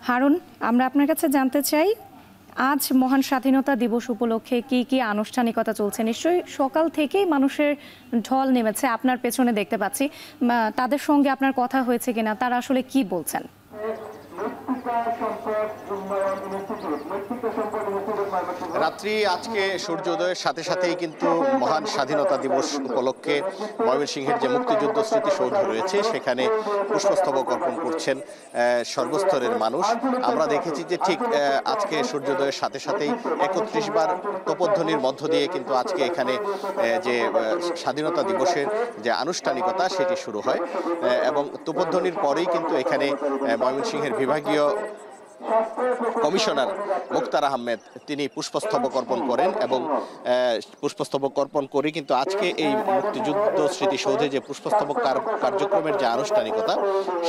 হারুন, আমরা আপনার কাছে জানতে চাই, আজ মহান স্বাধীনতা দিবস উপলক্ষে কি কি আনুষ্ঠানিকতা চলছে? নিশ্চয়ই সকাল থেকেই মানুষের ঢল নেমেছে, আপনার পেছনে দেখতে পাচ্ছি। তাদের সঙ্গে আপনার কথা হয়েছে কিনা, তারা আসলে কি বলছেন? রাত্রি আজকে সূর্যোদয়ের সাথে সাথেই কিন্তু মহান স্বাধীনতা দিবস উপলক্ষে ময়মনসিংহের যে মুক্তিযুদ্ধ স্মৃতিসৌধ রয়েছে সেখানে পুষ্পস্তবক অর্পণ করছেন সর্বস্তরের মানুষ। আমরা দেখেছি যে ঠিক আজকে সূর্যোদয়ের সাথে সাথেই ৩১ বার তোপধ্বনির মধ্য দিয়ে কিন্তু আজকে এখানে যে স্বাধীনতা দিবসের যে আনুষ্ঠানিকতা সেটি শুরু হয়। এবং তোপধ্বনির পরেই কিন্তু এখানে ময়মনসিংহের বিভাগীয় কমিশনার মুক্তার আহমেদ তিনি পুষ্পস্তবক অর্পণ করেন। এবং পুষ্পস্তবক অর্পণ করে কিন্তু আজকে এই মুক্তিযুদ্ধ স্মৃতিসৌধে যে পুষ্পস্তবক কার্যক্রমের যে আনুষ্ঠানিকতা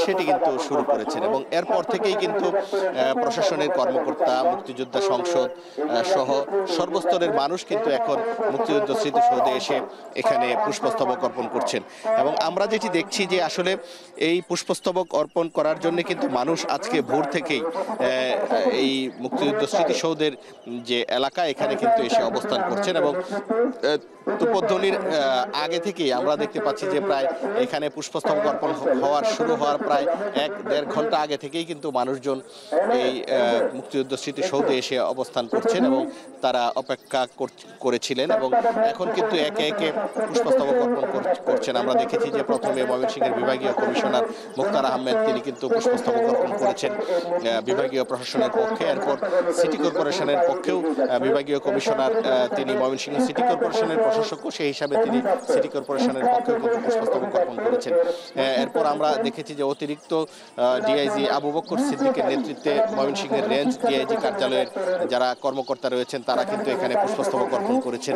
সেটি কিন্তু শুরু করেছেন। এবং এরপর থেকেই কিন্তু প্রশাসনের কর্মকর্তা, মুক্তিযোদ্ধা সংসদ সহ সর্বস্তরের মানুষ কিন্তু এখন মুক্তিযুদ্ধ স্মৃতিসৌধে এসে এখানে পুষ্পস্তবক অর্পণ করছেন। এবং আমরা যেটি দেখছি যে আসলে এই পুষ্পস্তবক অর্পণ করার জন্য কিন্তু মানুষ আজকে ভোর থেকেই এই মুক্তিযুদ্ধ স্মৃতিসৌধের যে এলাকা এখানে কিন্তু এসে অবস্থান করছেন। এবং তোপধ্বনির আগে থেকেই আমরা দেখতে পাচ্ছি যে প্রায় এখানে পুষ্পস্তবক অর্পণ শুরু হওয়ার প্রায় ১-১.৫ ঘন্টা আগে থেকেই কিন্তু মানুষজন এই মুক্তিযুদ্ধ স্মৃতিসৌধে এসে অবস্থান করছেন এবং তারা অপেক্ষা করেছিলেন। এবং এখন কিন্তু একে একে পুষ্পস্তবক অর্পণ করছেন। আমরা দেখেছি যে প্রথমে ময়মনসিংহের বিভাগীয় কমিশনার মুক্তার আহমেদ তিনি কিন্তু পুষ্পস্তবক অর্পণ করেছেন বিভাগীয় প্রশাসনের পক্ষে। এরপর সিটি কর্পোরেশনের পক্ষেও বিভাগীয় কমিশনার তিনি ময়মনসিংহ সিটি কর্পোরেশনের প্রশাসকও, সেই হিসাবে তিনি সিটি কর্পোরেশনের পক্ষেও কিন্তু পুষ্পস্তবক অর্পণ করেছেন। এরপর আমরা দেখেছি যে অতিরিক্ত ডিআইজি আবু বকর সিদ্দিকের নেতৃত্বে ময়মনসিংহের রেঞ্জ ডিআইজি কার্যালয়ের যারা কর্মকর্তা রয়েছেন তারা কিন্তু এখানে পুষ্পস্তবক অর্পণ করেছেন।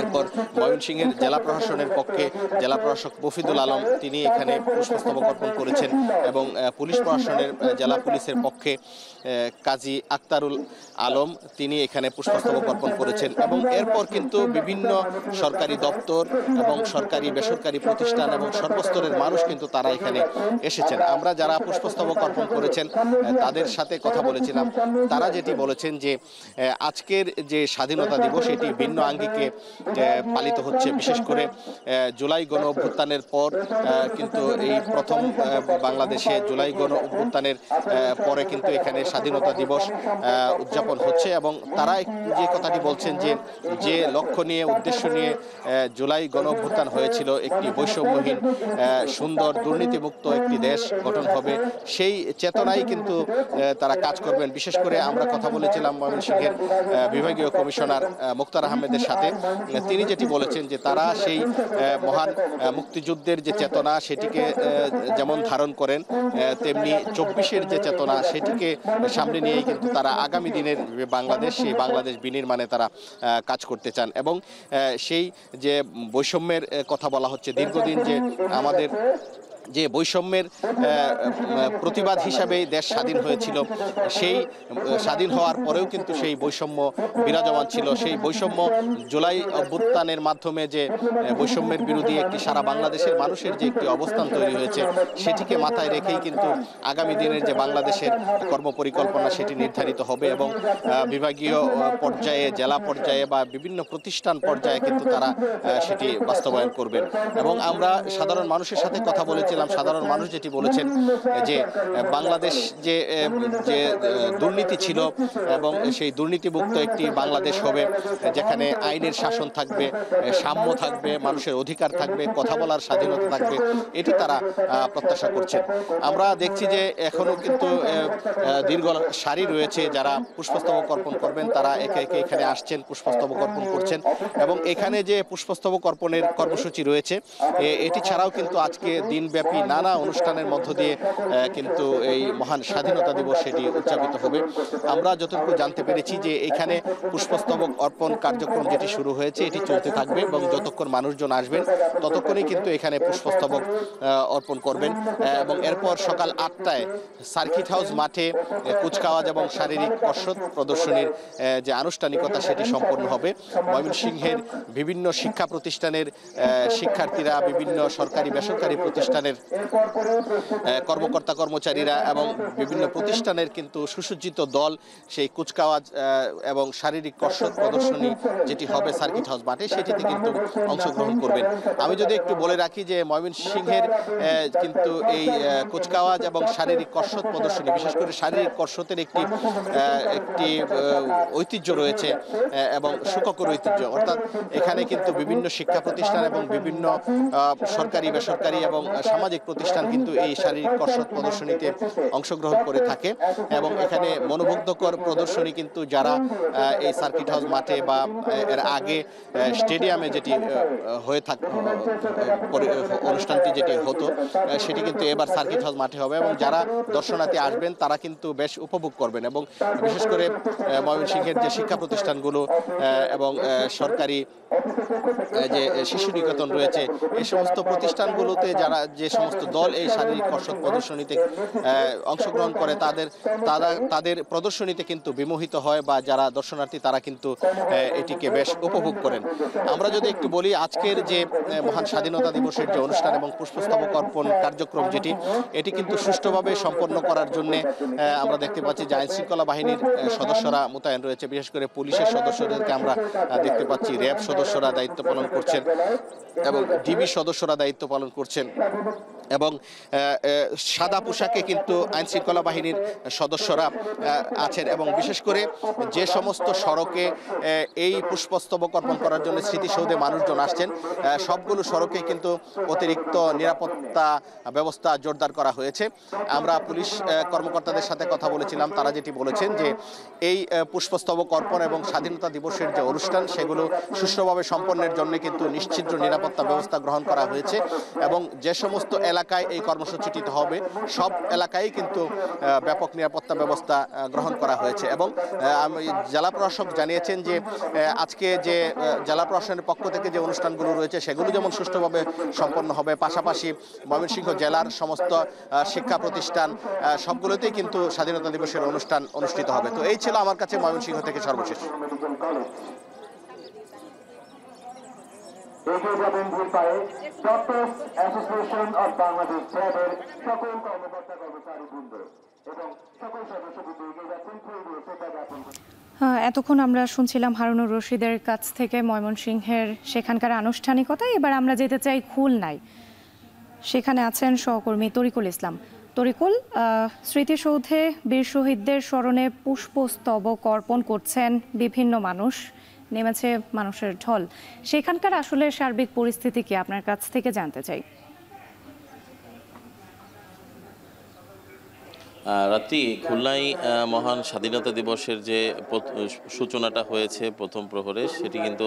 এরপর ময়মনসিংহের জেলা প্রশাসনের পক্ষে জেলা প্রশাসক মফিদুল আলম তিনি এখানে পুষ্পস্তবক অর্পণ করেছেন। এবং পুলিশ প্রশাসনের জেলা পুলিশের পক্ষে কাজী আক্তারুল আলম তিনি এখানে পুষ্পস্তবক অর্পণ করেছেন। এবং এরপর কিন্তু বিভিন্ন সরকারি দপ্তর এবং সরকারি বেসরকারি প্রতিষ্ঠান এবং সর্বস্তরের মানুষ কিন্তু তারা এখানে এসেছেন। আমরা যারা পুষ্পস্তবক অর্পণ করেছেন তাদের সাথে কথা বলেছিলাম, তারা যেটি বলেছেন যে আজকের যে স্বাধীনতা দিবস এটি ভিন্ন আঙ্গিকে পালিত হচ্ছে। বিশেষ করে জুলাই গণ অভ্যুত্থানের পর কিন্তু এই প্রথম বাংলাদেশে জুলাই গণ অভ্যুত্থানের পরে কিন্তু এখানে স্বাধীনতা দিবস উদযাপন হচ্ছে এবং তারা যে কথাটি বলছেন যে লক্ষ্য নিয়ে উদ্দেশ্য নিয়ে জুলাই গণঅভ্যুত্থান হয়েছিল, একটি বৈষম্যহীন সুন্দর দুর্নীতিমুক্ত একটি দেশ গঠন হবে, সেই চেতনায় কিন্তু তারা কাজ করবেন। বিশেষ করে আমরা কথা বলেছিলাম ময়মনসিংহের বিভাগীয় কমিশনার মুক্তার আহমেদের সাথে। তিনি যেটি বলেছেন যে তারা সেই মহান মুক্তিযুদ্ধের যে চেতনা সেটিকে যেমন ধারণ করেন, তেমনি 24-এর যে চেতনা সেটিকে সামনে নিয়েই কিন্তু তারা আগামী দিনের বাংলাদেশ, সেই বাংলাদেশ বিনির্মাণে তারা কাজ করতে চান। এবং সেই যে বৈষম্যের কথা বলা হচ্ছে, দীর্ঘদিন যে আমাদের যে বৈষম্যের প্রতিবাদ হিসাবে দেশ স্বাধীন হয়েছিল, সেই স্বাধীন হওয়ার পরেও কিন্তু সেই বৈষম্য বিরাজমান ছিল। সেই বৈষম্য জুলাই অভ্যুত্থানের মাধ্যমে যে বৈষম্যের বিরোধী একটি সারা বাংলাদেশের মানুষের যে একটি অবস্থান তৈরি হয়েছে, সেটিকে মাথায় রেখেই কিন্তু আগামী দিনের যে বাংলাদেশের কর্মপরিকল্পনা সেটি নির্ধারিত হবে এবং বিভাগীয় পর্যায়ে, জেলা পর্যায়ে বা বিভিন্ন প্রতিষ্ঠান পর্যায়ে কিন্তু তারা সেটি বাস্তবায়ন করবেন। এবং আমরা সাধারণ মানুষের সাথে কথা বলেছিলাম, সাধারণ মানুষ যেটি বলেছেন যে বাংলাদেশ যে দুর্নীতি ছিল এবং সেই দুর্নীতিমুক্ত একটি বাংলাদেশ হবে, যেখানে আইনের শাসন থাকবে, সাম্য থাকবে, মানুষের অধিকার থাকবে, কথা বলার স্বাধীনতা থাকবে, এটি তারা প্রত্যাশা করছেন। আমরা দেখছি যে এখনো কিন্তু দীর্ঘ সারি রয়েছে যারা পুষ্পস্তবক অর্পণ করবেন, তারা একে একে এখানে আসছেন, পুষ্পস্তবক অর্পণ করছেন। এবং এখানে যে পুষ্পস্তবক অর্পণের কর্মসূচি রয়েছে, এটি ছাড়াও কিন্তু আজকে দিনব্যাপী নানা অনুষ্ঠানের মধ্য দিয়ে কিন্তু এই মহান স্বাধীনতা দিবস সেটি উদযাপিত হবে। আমরা যতটুকু জানতে পেরেছি যে এখানে পুষ্পস্তবক অর্পণ কার্যক্রম যেটি শুরু হয়েছে এটি চলতে থাকবে এবং যতক্ষণ মানুষজন আসবেন ততক্ষণই কিন্তু এখানে পুষ্পস্তবক অর্পণ করবেন। এবং এরপর সকাল 8টায় সার্কিট হাউস মাঠে কুচকাওয়াজ এবং শারীরিক কসরত প্রদর্শনীর যে আনুষ্ঠানিকতা সেটি সম্পন্ন হবে। ময়মনসিংহের বিভিন্ন শিক্ষা প্রতিষ্ঠানের শিক্ষার্থীরা, বিভিন্ন সরকারি বেসরকারি প্রতিষ্ঠানের কর্মকর্তা কর্মচারীরা এবং বিভিন্ন প্রতিষ্ঠানের কিন্তু সুসজ্জিত দল সেই কুচকাওয়াজ এবং শারীরিক কসরত প্রদর্শনী যেটি হবে সার্কিট হাউস মাঠে সেটিতে কিন্তু অংশগ্রহণ করবেন। আমি যদি একটু বলে রাখি যে ময়মনসিংহের কিন্তু এই কুচকাওয়াজ এবং শারীরিক কসরত প্রদর্শনী, বিশেষ করে শারীরিক কসরতের একটি ঐতিহ্য রয়েছে এবং সুখকর ঐতিহ্য। অর্থাৎ এখানে কিন্তু বিভিন্ন শিক্ষা প্রতিষ্ঠান এবং বিভিন্ন সরকারি বেসরকারি এবং সামাজিক প্রতিষ্ঠান কিন্তু এই শারীরিক কসরত প্রদর্শনীতে অংশগ্রহণ করে থাকে এবং এখানে মনোমুগ্ধকর প্রদর্শনী কিন্তু যারা এই সার্কিট হাউস মাঠে বা এর আগে স্টেডিয়ামে যেটি হয়ে থাকে অনুষ্ঠানটি যেটি হতো সেটি কিন্তু এবার সার্কিট হাউস মাঠে হবে এবং যারা দর্শনার্থী আসবেন তারা কিন্তু বেশ উপভোগ করবেন। এবং বিশেষ করে ময়মনসিংহের যে শিক্ষা প্রতিষ্ঠানগুলো এবং সরকারি যে শিশু নিকেতন রয়েছে, এই সমস্ত প্রতিষ্ঠানগুলোতে যারা যে সমস্ত দল এই শারীরিক কসরত প্রদর্শনীতে অংশগ্রহণ করে তাদের প্রদর্শনীতে কিন্তু বিমোহিত হয় বা যারা দর্শনার্থী তারা কিন্তু এটিকে বেশ উপভোগ করেন। আমরা যদি একটু বলি আজকের যে মহান স্বাধীনতা দিবসের যে অনুষ্ঠান এবং পুষ্পস্তবক অর্পণ কার্যক্রম এটি কিন্তু সুষ্ঠুভাবে সম্পন্ন করার জন্য আমরা দেখতে পাচ্ছি যে আইনশৃঙ্খলা বাহিনীর সদস্যরা মোতায়েন রয়েছে। বিশেষ করে পুলিশের সদস্যদেরকে আমরা দেখতে পাচ্ছি, র্যাব সদস্যরা দায়িত্ব পালন করছেন এবং ডিবি সদস্যরা দায়িত্ব পালন করছেন এবং সাদা পোশাকে কিন্তু আইনশৃঙ্খলা বাহিনীর সদস্যরা আছেন। এবং বিশেষ করে যে সমস্ত সড়কে এই পুষ্পস্তবক অর্পণ করার জন্য স্মৃতিসৌধে মানুষজন আসছেন, সবগুলো সড়কে কিন্তু অতিরিক্ত নিরাপত্তা ব্যবস্থা জোরদার করা হয়েছে। আমরা পুলিশ কর্মকর্তাদের সাথে কথা বলেছিলাম, তারা যেটি বলেছেন যে এই পুষ্পস্তবক অর্পণ এবং স্বাধীনতা দিবসের যে অনুষ্ঠান সেগুলো সুষ্ঠুভাবে সম্পন্নের জন্য কিন্তু নিশ্চিদ্র নিরাপত্তা ব্যবস্থা গ্রহণ করা হয়েছে এবং যে সমস্ত এলাকায় এই কর্মসূচিটি হবে সব এলাকায় কিন্তু ব্যাপক নিরাপত্তা ব্যবস্থা গ্রহণ করা হয়েছে। এবং জেলা প্রশাসক জানিয়েছেন যে আজকে যে জেলা প্রশাসনের পক্ষ থেকে যে অনুষ্ঠানগুলো রয়েছে সেগুলো যেমন সুষ্ঠুভাবে সম্পন্ন হবে, পাশাপাশি ময়মনসিংহ জেলার সমস্ত শিক্ষা প্রতিষ্ঠান সবগুলোতেই কিন্তু স্বাধীনতা দিবসের অনুষ্ঠান অনুষ্ঠিত হবে। তো এই ছিল আমার কাছে ময়মনসিংহ থেকে সর্বশেষ। এগিয়ে যাবেন ভুল পায়ে ডক্টরস অ্যাসোসিয়েশন অফ বাংলাদেশ র্যাবের সকল কর্মকর্তা কর্মচারী বৃন্দ এবং সকল সদস্যবৃন্দ এগিয়ে যাচ্ছেন ফুল দিয়ে শ্রদ্ধা জ্ঞাপন। এতক্ষণ আমরা শুনছিলাম হারুনুর রশিদের কাছ থেকে ময়মনসিংহের সেখানকার আনুষ্ঠানিকতা। এবার আমরা যেতে চাই খুলনায়, সেখানে আছেন সহকর্মী তরিকুল ইসলাম। তরিকুল, স্মৃতিসৌধে বীর শহীদদের স্মরণে পুষ্পস্তবক অর্পণ করছেন বিভিন্ন মানুষ, নেমেছে মানুষের ঢল। সেখানকার আসলে সার্বিক পরিস্থিতি কি আপনার কাছ থেকে জানতে চাই। রাত্রি খুলনায় মহান স্বাধীনতা দিবসের যে সূচনাটা হয়েছে প্রথম প্রহরে, সেটি কিন্তু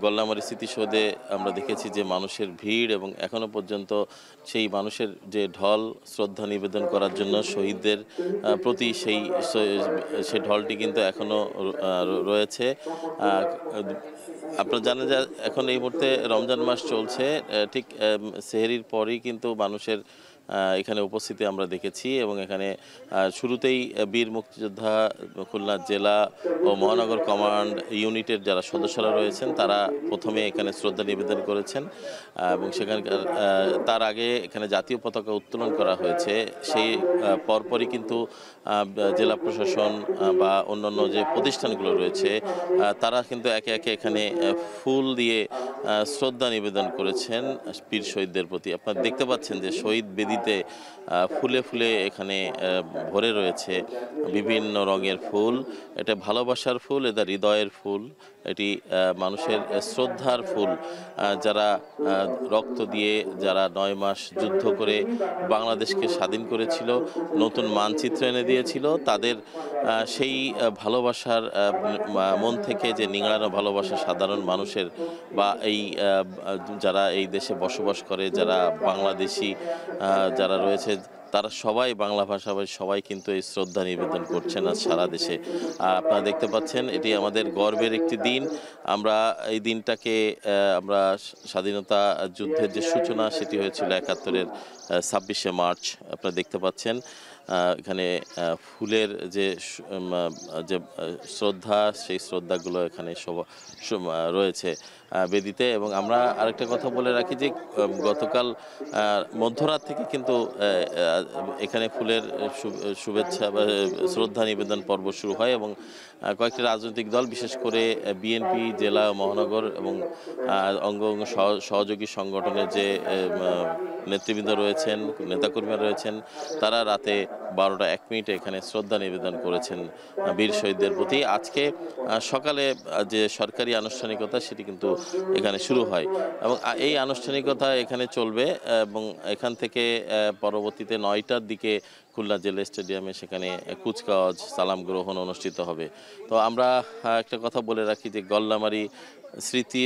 গল্লামারী স্মৃতিসৌধে আমরা দেখেছি যে মানুষের ভিড়, এবং এখনো পর্যন্ত সেই মানুষের যে ঢল শ্রদ্ধা নিবেদন করার জন্য শহীদদের প্রতি সেই ঢলটি কিন্তু এখনো রয়েছে। আপনারা জানেন যে এখন এই মুহূর্তে রমজান মাস চলছে, ঠিক সেহরির পরই কিন্তু মানুষের এখানে উপস্থিতি আমরা দেখেছি, এবং এখানে শুরুতেই বীর মুক্তিযোদ্ধা খুলনা জেলা ও মহানগর কমান্ড ইউনিটের যারা সদস্যরা রয়েছেন তারা প্রথমে এখানে শ্রদ্ধা নিবেদন করেছেন, এবং সেখানকার তার আগে এখানে জাতীয় পতাকা উত্তোলন করা হয়েছে। সেই পরপরই কিন্তু জেলা প্রশাসন বা অন্যান্য যে প্রতিষ্ঠানগুলো রয়েছে তারা কিন্তু একে একে এখানে ফুল দিয়ে শ্রদ্ধা নিবেদন করেছেন বীর শহীদদের প্রতি। আপনারা দেখতে পাচ্ছেন যে শহীদ বেদিতে ফুলে ফুলে এখানে ভরে রয়েছে বিভিন্ন রঙের ফুল। এটা ভালোবাসার ফুল, এটা হৃদয়ের ফুল, এটি মানুষের শ্রদ্ধার ফুল। যারা রক্ত দিয়ে, যারা 9 মাস যুদ্ধ করে বাংলাদেশকে স্বাধীন করেছিল, নতুন মানচিত্র এনে দিয়েছিল, তাদের সেই ভালোবাসার মন থেকে যে নিংড়ানো ভালোবাসা সাধারণ মানুষের বা এই যারা এই দেশে বসবাস করে, যারা বাংলাদেশি যারা রয়েছে, তারা সবাই বাংলা ভাষাভাষী সবাই কিন্তু এই শ্রদ্ধা নিবেদন করছেন আজ সারা দেশে। আপনারা দেখতে পাচ্ছেন এটি আমাদের গর্বের একটি দিন। আমরা এই দিনটাকে আমরা স্বাধীনতা যুদ্ধের যে সূচনা সেটি হয়েছিল 71-এর 26শে মার্চ। আপনারা দেখতে পাচ্ছেন এখানে ফুলের যে শ্রদ্ধা, সেই শ্রদ্ধাগুলো এখানে রয়েছে বেদিতে। এবং আমরা আরেকটা কথা বলে রাখি যে গতকাল মধ্যরাত থেকে কিন্তু এখানে ফুলের শুভেচ্ছা বা শ্রদ্ধা নিবেদন পর্ব শুরু হয়, এবং কয়েকটি রাজনৈতিক দল, বিশেষ করে বিএনপি জেলা মহানগর এবং অঙ্গ সহযোগী সংগঠনের যে নেতৃবৃন্দ রয়েছেন, নেতাকর্মীরা রয়েছেন, তারা রাতে 12টা 1 মিনিটে এখানে শ্রদ্ধা নিবেদন করেছেন বীর শহীদদের প্রতি। আজকে সকালে যে সরকারি আনুষ্ঠানিকতা সেটি কিন্তু এখানে শুরু হয়, এবং এই আনুষ্ঠানিকতা এখানে চলবে, এবং এখান থেকে পরবর্তীতে 9টার দিকে খুলনা জেলা স্টেডিয়ামে সেখানে কুচকাওয়াজ, সালাম গ্রহণ অনুষ্ঠিত হবে। তো আমরা একটা কথা বলে রাখি যে গল্লামারী স্মৃতি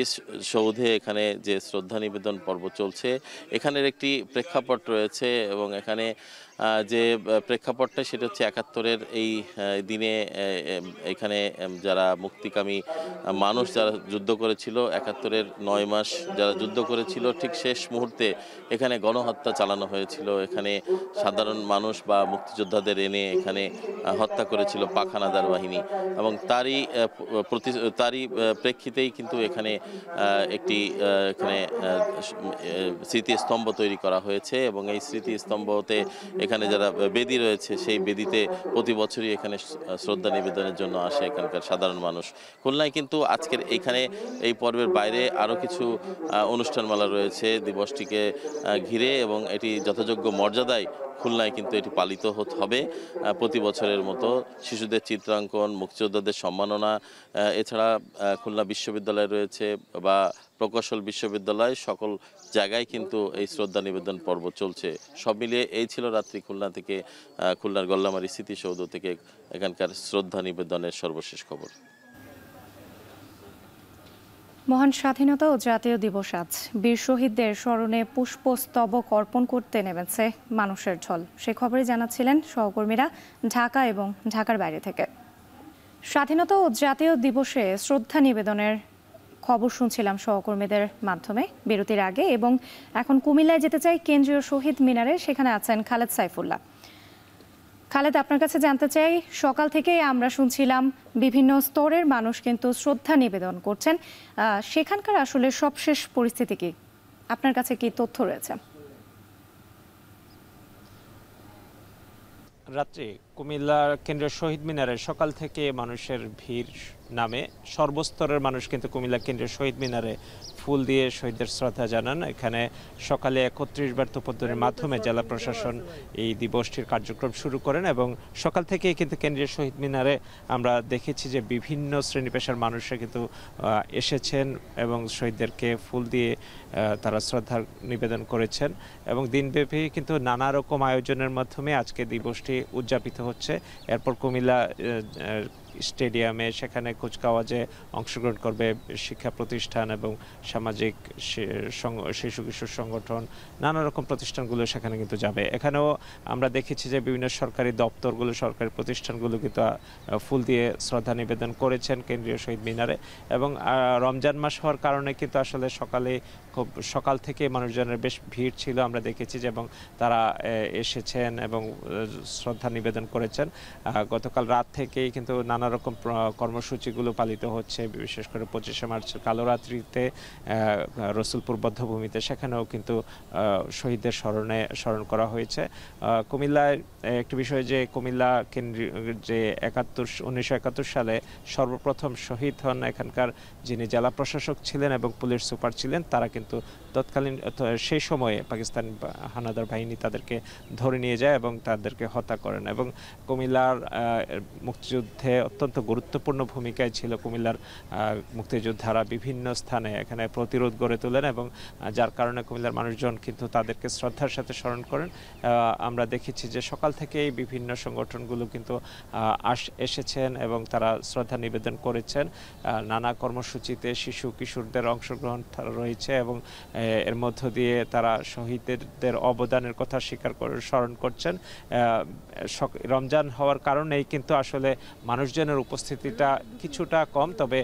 সৌধে এখানে যে শ্রদ্ধা নিবেদন পর্ব চলছে, এখানের একটি প্রেক্ষাপট রয়েছে, এবং এখানে যে প্রেক্ষাপটটা সেটা হচ্ছে 71-এর এই দিনে এখানে যারা মুক্তিকামী মানুষ যারা যুদ্ধ করেছিল, 71-এর 9 মাস যারা যুদ্ধ করেছিল, ঠিক শেষ মুহূর্তে এখানে গণহত্যা চালানো হয়েছিল। এখানে সাধারণ মানুষ বা মুক্তিযোদ্ধাদের এনে এখানে হত্যা করেছিল পাক হানাদার বাহিনী, এবং তারই প্রেক্ষিতেই কিন্তু এখানে একটি এখানে স্মৃতিস্তম্ভ তৈরি করা হয়েছে, এবং এই স্মৃতিস্তম্ভতে এখানে যারা বেদি রয়েছে সেই বেদিতে প্রতি বছরই এখানে শ্রদ্ধা নিবেদনের জন্য আসে এখানকার সাধারণ মানুষ। খুলনায় কিন্তু আজকের এইখানে এই পর্বের বাইরে আরও কিছু অনুষ্ঠানমালা রয়েছে দিবসটিকে ঘিরে, এবং এটি যথাযোগ্য মর্যাদায় খুলনায় কিন্তু এটি পালিত হবে প্রতি বছরের মতো। শিশুদের চিত্রাঙ্কন, মুক্তিযোদ্ধাদের সম্মাননা, এছাড়া খুলনা বিশ্ববিদ্যালয় রয়েছে বা প্রকৌশল বিশ্ববিদ্যালয়, সকল জায়গায় কিন্তু এই শ্রদ্ধা নিবেদন পর্ব চলছে। সব মিলিয়ে এই ছিল রাত্রি খুলনা থেকে, খুলনার গল্লামারী স্মৃতিসৌধ থেকে এখানকার শ্রদ্ধা নিবেদনের সর্বশেষ খবর। মহান স্বাধীনতা ও জাতীয় দিবস আজ। বীর শহীদদের স্মরণে পুষ্পস্তবক অর্পণ করতে নেমেছে মানুষের ঢল। সে খবরই জানাচ্ছিলেন সহকর্মীরা ঢাকা এবং ঢাকার বাইরে থেকে। স্বাধীনতা ও জাতীয় দিবসে শ্রদ্ধা নিবেদনের খবর শুনছিলাম সহকর্মীদের মাধ্যমে বিরতির আগে, এবং এখন কুমিল্লায় যেতে চাই, কেন্দ্রীয় শহীদ মিনারে। সেখানে আছেন খালেদ সাইফুল্লাহ। খালেদ, আপনার কাছে জানতে চাই, সকাল থেকেই আমরা শুনছিলাম বিভিন্ন স্তরের মানুষ কিন্তু শ্রদ্ধা নিবেদন করছেন, সেখানকার আসলে সবশেষ পরিস্থিতি কি? আপনার কাছে কি তথ্য রয়েছে? রাত্রে কুমিল্লার কেন্দ্রীয় শহীদ মিনারে সকাল থেকে মানুষের ভিড় নামে। সর্বস্তরের মানুষ কিন্তু কুমিল্লা কেন্দ্রীয় শহীদ মিনারে ফুল দিয়ে শহীদদের শ্রদ্ধা জানান। এখানে সকালে ৩১ বার তোপধ্বনির মাধ্যমে জেলা প্রশাসন এই দিবসটির কার্যক্রম শুরু করেন এবং সকাল থেকেই কিন্তু কেন্দ্রীয় শহীদ মিনারে আমরা দেখেছি যে বিভিন্ন শ্রেণী পেশার মানুষরা কিন্তু এসেছেন এবং শহীদদেরকে ফুল দিয়ে তারা শ্রদ্ধা নিবেদন করেছেন এবং দিনব্যাপী কিন্তু নানা রকম আয়োজনের মাধ্যমে আজকে দিবসটি উদযাপিত হচ্ছে। এরপর কুমিল্লা স্টেডিয়ামে সেখানে কুচকাওয়াজে অংশগ্রহণ করবে শিক্ষা প্রতিষ্ঠান এবং সামাজিক শিশু কিশোর সংগঠন, নানা রকম প্রতিষ্ঠানগুলো সেখানে কিন্তু যাবে। এখানেও আমরা দেখেছি যে বিভিন্ন সরকারি দপ্তরগুলো, সরকারি প্রতিষ্ঠানগুলো কিন্তু ফুল দিয়ে শ্রদ্ধা নিবেদন করেছেন কেন্দ্রীয় শহীদ মিনারে। এবং রমজান মাস হওয়ার কারণে কিন্তু আসলে খুব সকাল থেকে মানুষজনের বেশ ভিড় ছিল আমরা দেখেছি যে, এবং তারা এসেছেন এবং শ্রদ্ধা নিবেদন করেছেন। গতকাল রাত থেকেই কিন্তু নানা রকম কর্মসূচিগুলো পালিত হচ্ছে, বিশেষ করে ২৫শে মার্চের কালোরাত্রিতে রসুলপুর বধ্যভূমিতে সেখানেও কিন্তু শহীদদের স্মরণ করা হয়েছে। কুমিল্লায় একটি বিষয় যে কুমিল্লা কেন্দ্রীয় যে 1971 সালে সর্বপ্রথম শহীদ হন এখানকার যিনি জেলা প্রশাসক ছিলেন এবং পুলিশ সুপার ছিলেন, তারা কিন্তু তৎকালীন সেই সময়ে পাকিস্তান হানাদার বাহিনী তাদেরকে ধরে নিয়ে যায় এবং তাদেরকে হত্যা করেন। এবং কুমিল্লার মুক্তিযুদ্ধে অত্যন্ত গুরুত্বপূর্ণ ভূমিকায় ছিল কুমিল্লার মুক্তিযোদ্ধারা বিভিন্ন স্থানে এখানে প্রতিরোধ গড়ে তোলেন এবং যার কারণে কুমিল্লার মানুষজন কিন্তু তাদেরকে শ্রদ্ধার সাথে স্মরণ করেন। আমরা দেখেছি যে সকাল থেকেই বিভিন্ন সংগঠনগুলো কিন্তু এসেছেন এবং তারা শ্রদ্ধা নিবেদন করেছেন। নানা কর্মসূচিতে শিশু কিশোরদের অংশগ্রহণ রয়েছে এবং এর মধ্য দিয়ে তারা শহীদদের অবদানের কথা স্মরণ করছেন। রমজান হওয়ার কারণেই কিন্তু আসলে মানুষজনের উপস্থিতিটা কিছুটা কম, তবে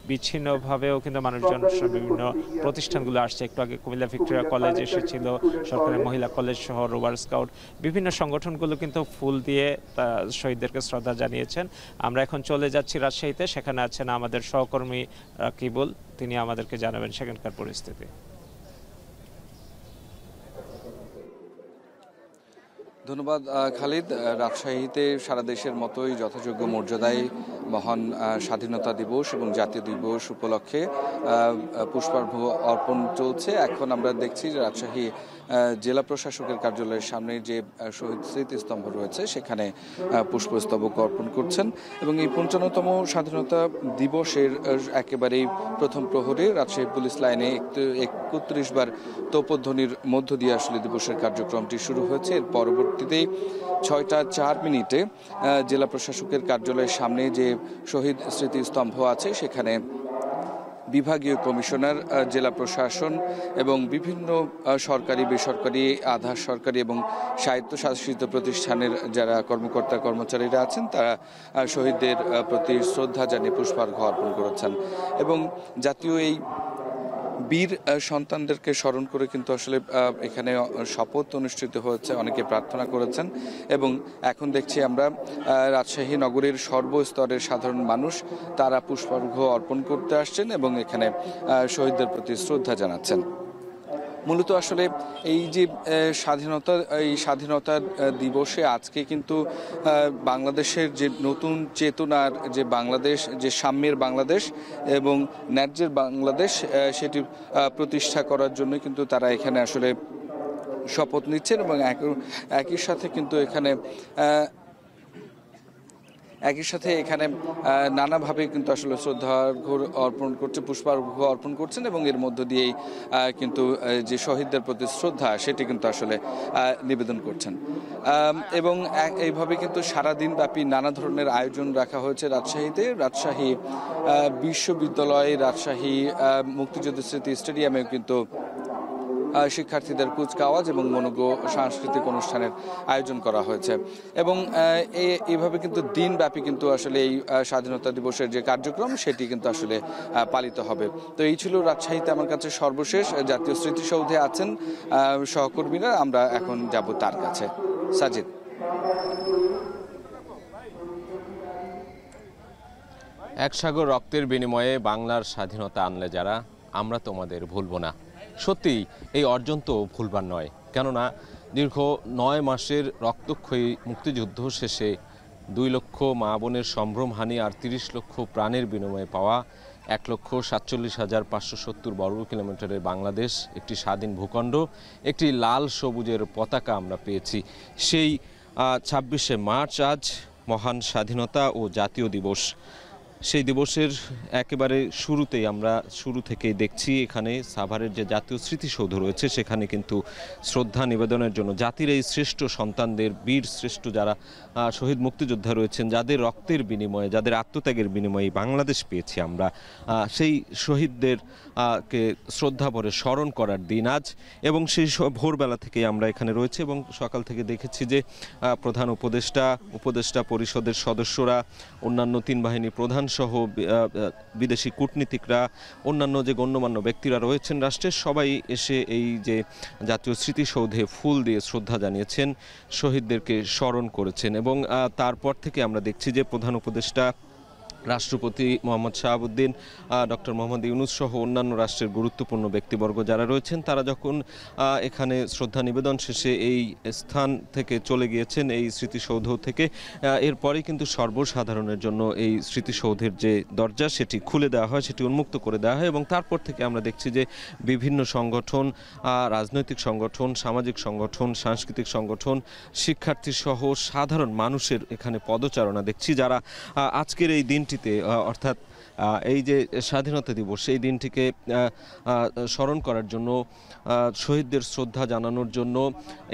বিচ্ছিন্নভাবেও কিন্তু মানুষজন বিভিন্ন প্রতিষ্ঠানগুলো আসছে। একটু আগে কুমিল্লা ভিক্টোরিয়া কলেজ এসেছিল, সরকারি মহিলা কলেজ সহ রোভার স্কাউট, বিভিন্ন সংগঠনগুলো কিন্তু ফুল দিয়ে শহীদদেরকে শ্রদ্ধা জানিয়েছেন। আমরা এখন চলে যাচ্ছি রাজশাহীতে, সেখানে আছেন আমাদের সহকর্মী রাকিবুল, তিনি আমাদেরকে জানাবেন সেখানকার পরিস্থিতি। ধন্যবাদ খালিদ। রাজশাহীতে সারা দেশের মতোই যথাযোগ্য মর্যাদায় মহান স্বাধীনতা দিবস এবং জাতীয় দিবস উপলক্ষে পুষ্পার্ঘ্য অর্পণ চলছে। এখন আমরা দেখছি যে রাজশাহী জেলা প্রশাসকের কার্যালয়ের সামনে যে শহীদ স্মৃতিস্তম্ভ রয়েছে সেখানে পুষ্পস্তবক অর্পণ করছেন এবং এই ৫৫তম স্বাধীনতা দিবসের একেবারেই প্রথম প্রহরে রাজশাহী পুলিশ লাইনে ৩১ বার তোপধ্বনির মধ্য দিয়ে আসলে দিবসের কার্যক্রমটি শুরু হয়েছে। এর পরবর্তীতে ৬টা ৪ মিনিটে জেলা প্রশাসকের কার্যালয়ের সামনে যে শহীদ স্মৃতিস্তম্ভ আছে সেখানে বিভাগীয় কমিশনার, জেলা প্রশাসন এবং বিভিন্ন সরকারি, বেসরকারি, আধা সরকারি এবং স্বায়ত্তশাসিত প্রতিষ্ঠানের যারা কর্মকর্তা কর্মচারীরা আছেন তারা শহীদদের প্রতি শ্রদ্ধা জানিয়ে পুষ্পার্ঘ্য অর্পণ করেছেন এবং জাতীয় এই বীর সন্তানদেরকে স্মরণ করে কিন্তু আসলে এখানে শপথ অনুষ্ঠিত হয়েছে, অনেকে প্রার্থনা করেছেন এবং এখন দেখছি আমরা রাজশাহী নগরীর সর্বস্তরের সাধারণ মানুষ তারা পুষ্পার্ঘ্য অর্পণ করতে আসছেন এবং এখানে শহীদদের প্রতি শ্রদ্ধা জানাচ্ছেন। মূলত আসলে এই যে স্বাধীনতা দিবসে আজকে কিন্তু বাংলাদেশের যে নতুন চেতনার যে বাংলাদেশ, যে সাম্যের বাংলাদেশ এবং ন্যায্যের বাংলাদেশ সেটি প্রতিষ্ঠা করার জন্য কিন্তু তারা এখানে আসলে শপথ নিচ্ছেন এবং একই সাথে কিন্তু এখানে নানাভাবে কিন্তু আসলে শ্রদ্ধার্ঘ্য অর্পণ করছে, পুষ্পার্ঘ্য অর্পণ করছেন এবং এর মধ্য দিয়েই কিন্তু যে শহীদদের প্রতি শ্রদ্ধা সেটি কিন্তু আসলে নিবেদন করছেন এবং এইভাবে কিন্তু সারাদিন ব্যাপী নানা ধরনের আয়োজন রাখা হয়েছে রাজশাহীতে। রাজশাহী বিশ্ববিদ্যালয়, রাজশাহী মুক্তিযুদ্ধ স্মৃতি স্টেডিয়ামেও কিন্তু শিক্ষার্থীদের কুচকাওয়াজ এবং মনোজ্ঞ সাংস্কৃতিক অনুষ্ঠানের আয়োজন করা হয়েছে এবং এইভাবে কিন্তু দিনব্যাপী কিন্তু আসলে এই স্বাধীনতা দিবসের যে কার্যক্রম সেটি কিন্তু আসলে পালিত হবে। তো এই ছিল রাজশাহীতে আমার কাছে সর্বশেষ। জাতীয় স্মৃতিসৌধে আছেন সহকর্মীরা, আমরা এখন যাব তার কাছে। সাজিদ। এক সাগর রক্তের বিনিময়ে বাংলার স্বাধীনতা আনলে যারা, আমরা তোমাদের ভুলব না। সত্যি এই অর্জন তো ভুলবার নয়, কেননা দীর্ঘ ৯ মাসের রক্তক্ষয়ী মুক্তিযুদ্ধ শেষে 2 লক্ষ মা বোনের সম্ভ্রমহানি আর 30 লক্ষ প্রাণের বিনিময়ে পাওয়া 1,47,570 বর্গ কিলোমিটারের বাংলাদেশ, একটি স্বাধীন ভূখণ্ড, একটি লাল সবুজের পতাকা আমরা পেয়েছি। সেই 26শে মার্চ আজ মহান স্বাধীনতা ও জাতীয় দিবস। সেই দিবসের একেবারে শুরুতেই আমরা শুরু থেকেই দেখছি এখানে সাভারের যে জাতীয় স্মৃতিসৌধ রয়েছে সেখানে কিন্তু শ্রদ্ধা নিবেদনের জন্য জাতির এই শ্রেষ্ঠ সন্তানদের, বীর শ্রেষ্ঠ যারা শহীদ মুক্তিযোদ্ধা রয়েছেন, যাদের রক্তের বিনিময়ে, যাদের আত্মত্যাগের বিনিময়ে বাংলাদেশ পেয়েছি আমরা, সেই শহীদদের কে শ্রদ্ধা ভরে স্মরণ করার দিন আজ। এবং সেই ভোরবেলা থেকেই আমরা এখানে রয়েছে এবং সকাল থেকে দেখেছি যে প্রধান উপদেষ্টা পরিষদের সদস্যরা, অন্যান্য 3 বাহিনী প্রধান সহ বিদেশি কূটনীতিকরা, অন্যান্য যে গণ্যমান্য ব্যক্তিরা রয়েছেন রাষ্ট্রের, সবাই এসে এই যে জাতীয় স্মৃতিসৌধে ফুল দিয়ে শ্রদ্ধা জানিয়েছেন, শহীদদেরকে স্মরণ করেছেন। এবং তারপর থেকে আমরা দেখছি যে প্রধান উপদেষ্টা, রাষ্ট্রপতি মোহাম্মদ শাহাবুদ্দিন, ডক্টর মোহাম্মদ ইউনূস সহ অন্যান্য রাষ্ট্রের গুরুত্বপূর্ণ ব্যক্তিবর্গ যারা রয়েছেন তারা যখন এখানে শ্রদ্ধা নিবেদন শেষে এই স্থান থেকে চলে গিয়েছেন, এই স্মৃতিসৌধ থেকে, এরপরে কিন্তু সর্বসাধারণের জন্য এই স্মৃতিসৌধের যে দরজা সেটি খুলে দেওয়া হয়, সেটি উন্মুক্ত করে দেওয়া হয়। এবং তারপর থেকে আমরা দেখছি যে বিভিন্ন সংগঠন, রাজনৈতিক সংগঠন, সামাজিক সংগঠন, সাংস্কৃতিক সংগঠন, শিক্ষার্থী সহ সাধারণ মানুষের এখানে পদচারণা দেখছি, যারা আজকের এই দিনটিতে অর্থাৎ এই যে স্বাধীনতা দিবস, এই দিনটিকে স্মরণ করার জন্য, শহীদদের শ্রদ্ধা জানানোর জন্য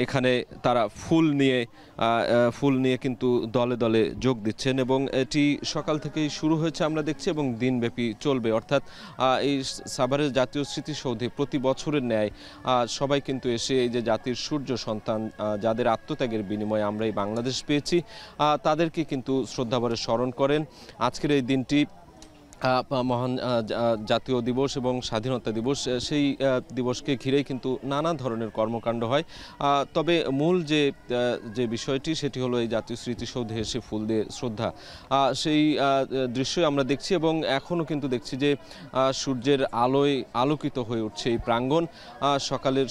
এখানে তারা ফুল নিয়ে কিন্তু দলে দলে যোগ দিচ্ছেন। এবং এটি সকাল থেকেই শুরু হয়েছে আমরা দেখছি এবং দিনব্যাপী চলবে। অর্থাৎ এই সাভারের জাতীয় স্মৃতিসৌধে প্রতি বছরের ন্যায় সবাই কিন্তু এসে এই যে জাতির সূর্য সন্তান, যাদের আত্মত্যাগের বিনিময়ে আমরা এই বাংলাদেশ পেয়েছি, তাদেরকে কিন্তু শ্রদ্ধাভরে স্মরণ করেন। আজকের এই দিনটি মহান জাতীয় দিবস এবং স্বাধীনতা দিবস, সেই দিবসকে ঘিরেই কিন্তু নানা ধরনের কর্মকাণ্ড হয়। তবে মূল যে বিষয়টি সেটি হলো এই জাতীয় স্মৃতিসৌধে এসে ফুল দিয়ে শ্রদ্ধা, সেই দৃশ্যই আমরা দেখছি। এবং এখনও কিন্তু দেখছি যে সূর্যের আলোয় আলোকিত হয়ে উঠছে এই প্রাঙ্গণ। সকালের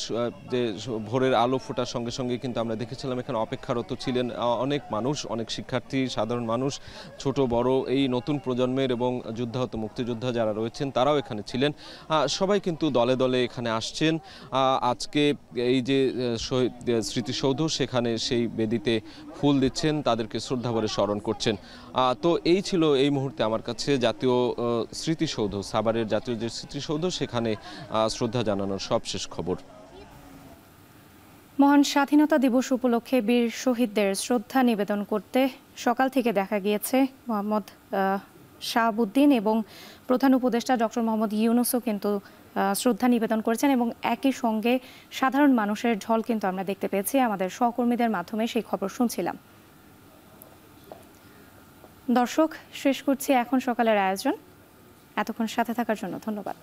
যে ভোরের আলো ফোটার সঙ্গে সঙ্গে কিন্তু আমরা দেখেছিলাম এখানে অপেক্ষারত ছিলেন অনেক মানুষ, অনেক শিক্ষার্থী, সাধারণ মানুষ, ছোট বড়, এই নতুন প্রজন্মের এবং যুদ্ধাহত মুক্তিযোদ্ধা যারা রয়েছেন তারাও এখানে ছিলেন। সবাই কিন্তু দলে দলে এখানে আসছেন। আজকে এই যে শহীদ স্মৃতিসৌধ, সেখানে সেই বেদিতে ফুল দিচ্ছেন, তাদেরকে শ্রদ্ধাভরে স্মরণ করছেন। তো এই ছিল এই মুহূর্তে আমার কাছে জাতীয় স্মৃতিসৌধ, সাভারের জাতীয় যে স্মৃতিসৌধ, সেখানে শ্রদ্ধা জানানোর সবশেষ খবর। মহান স্বাধীনতা দিবস উপলক্ষে বীর শহীদদের শ্রদ্ধা নিবেদন করতে সকাল থেকে দেখা গিয়েছে মোহাম্মদ শাহাবুদ্দিন এবং প্রধান উপদেষ্টা ডক্টর মোহাম্মদ ইউনূসও কিন্তু শ্রদ্ধা নিবেদন করেছেন। এবং একই সঙ্গে সাধারণ মানুষের ঢল কিন্তু আমরা দেখতে পেয়েছি। আমাদের সহকর্মীদের মাধ্যমে সেই খবর শুনছিলাম। দর্শক, শেষ করছি এখন সকালের আয়োজন। এতক্ষণ সাথে থাকার জন্য ধন্যবাদ।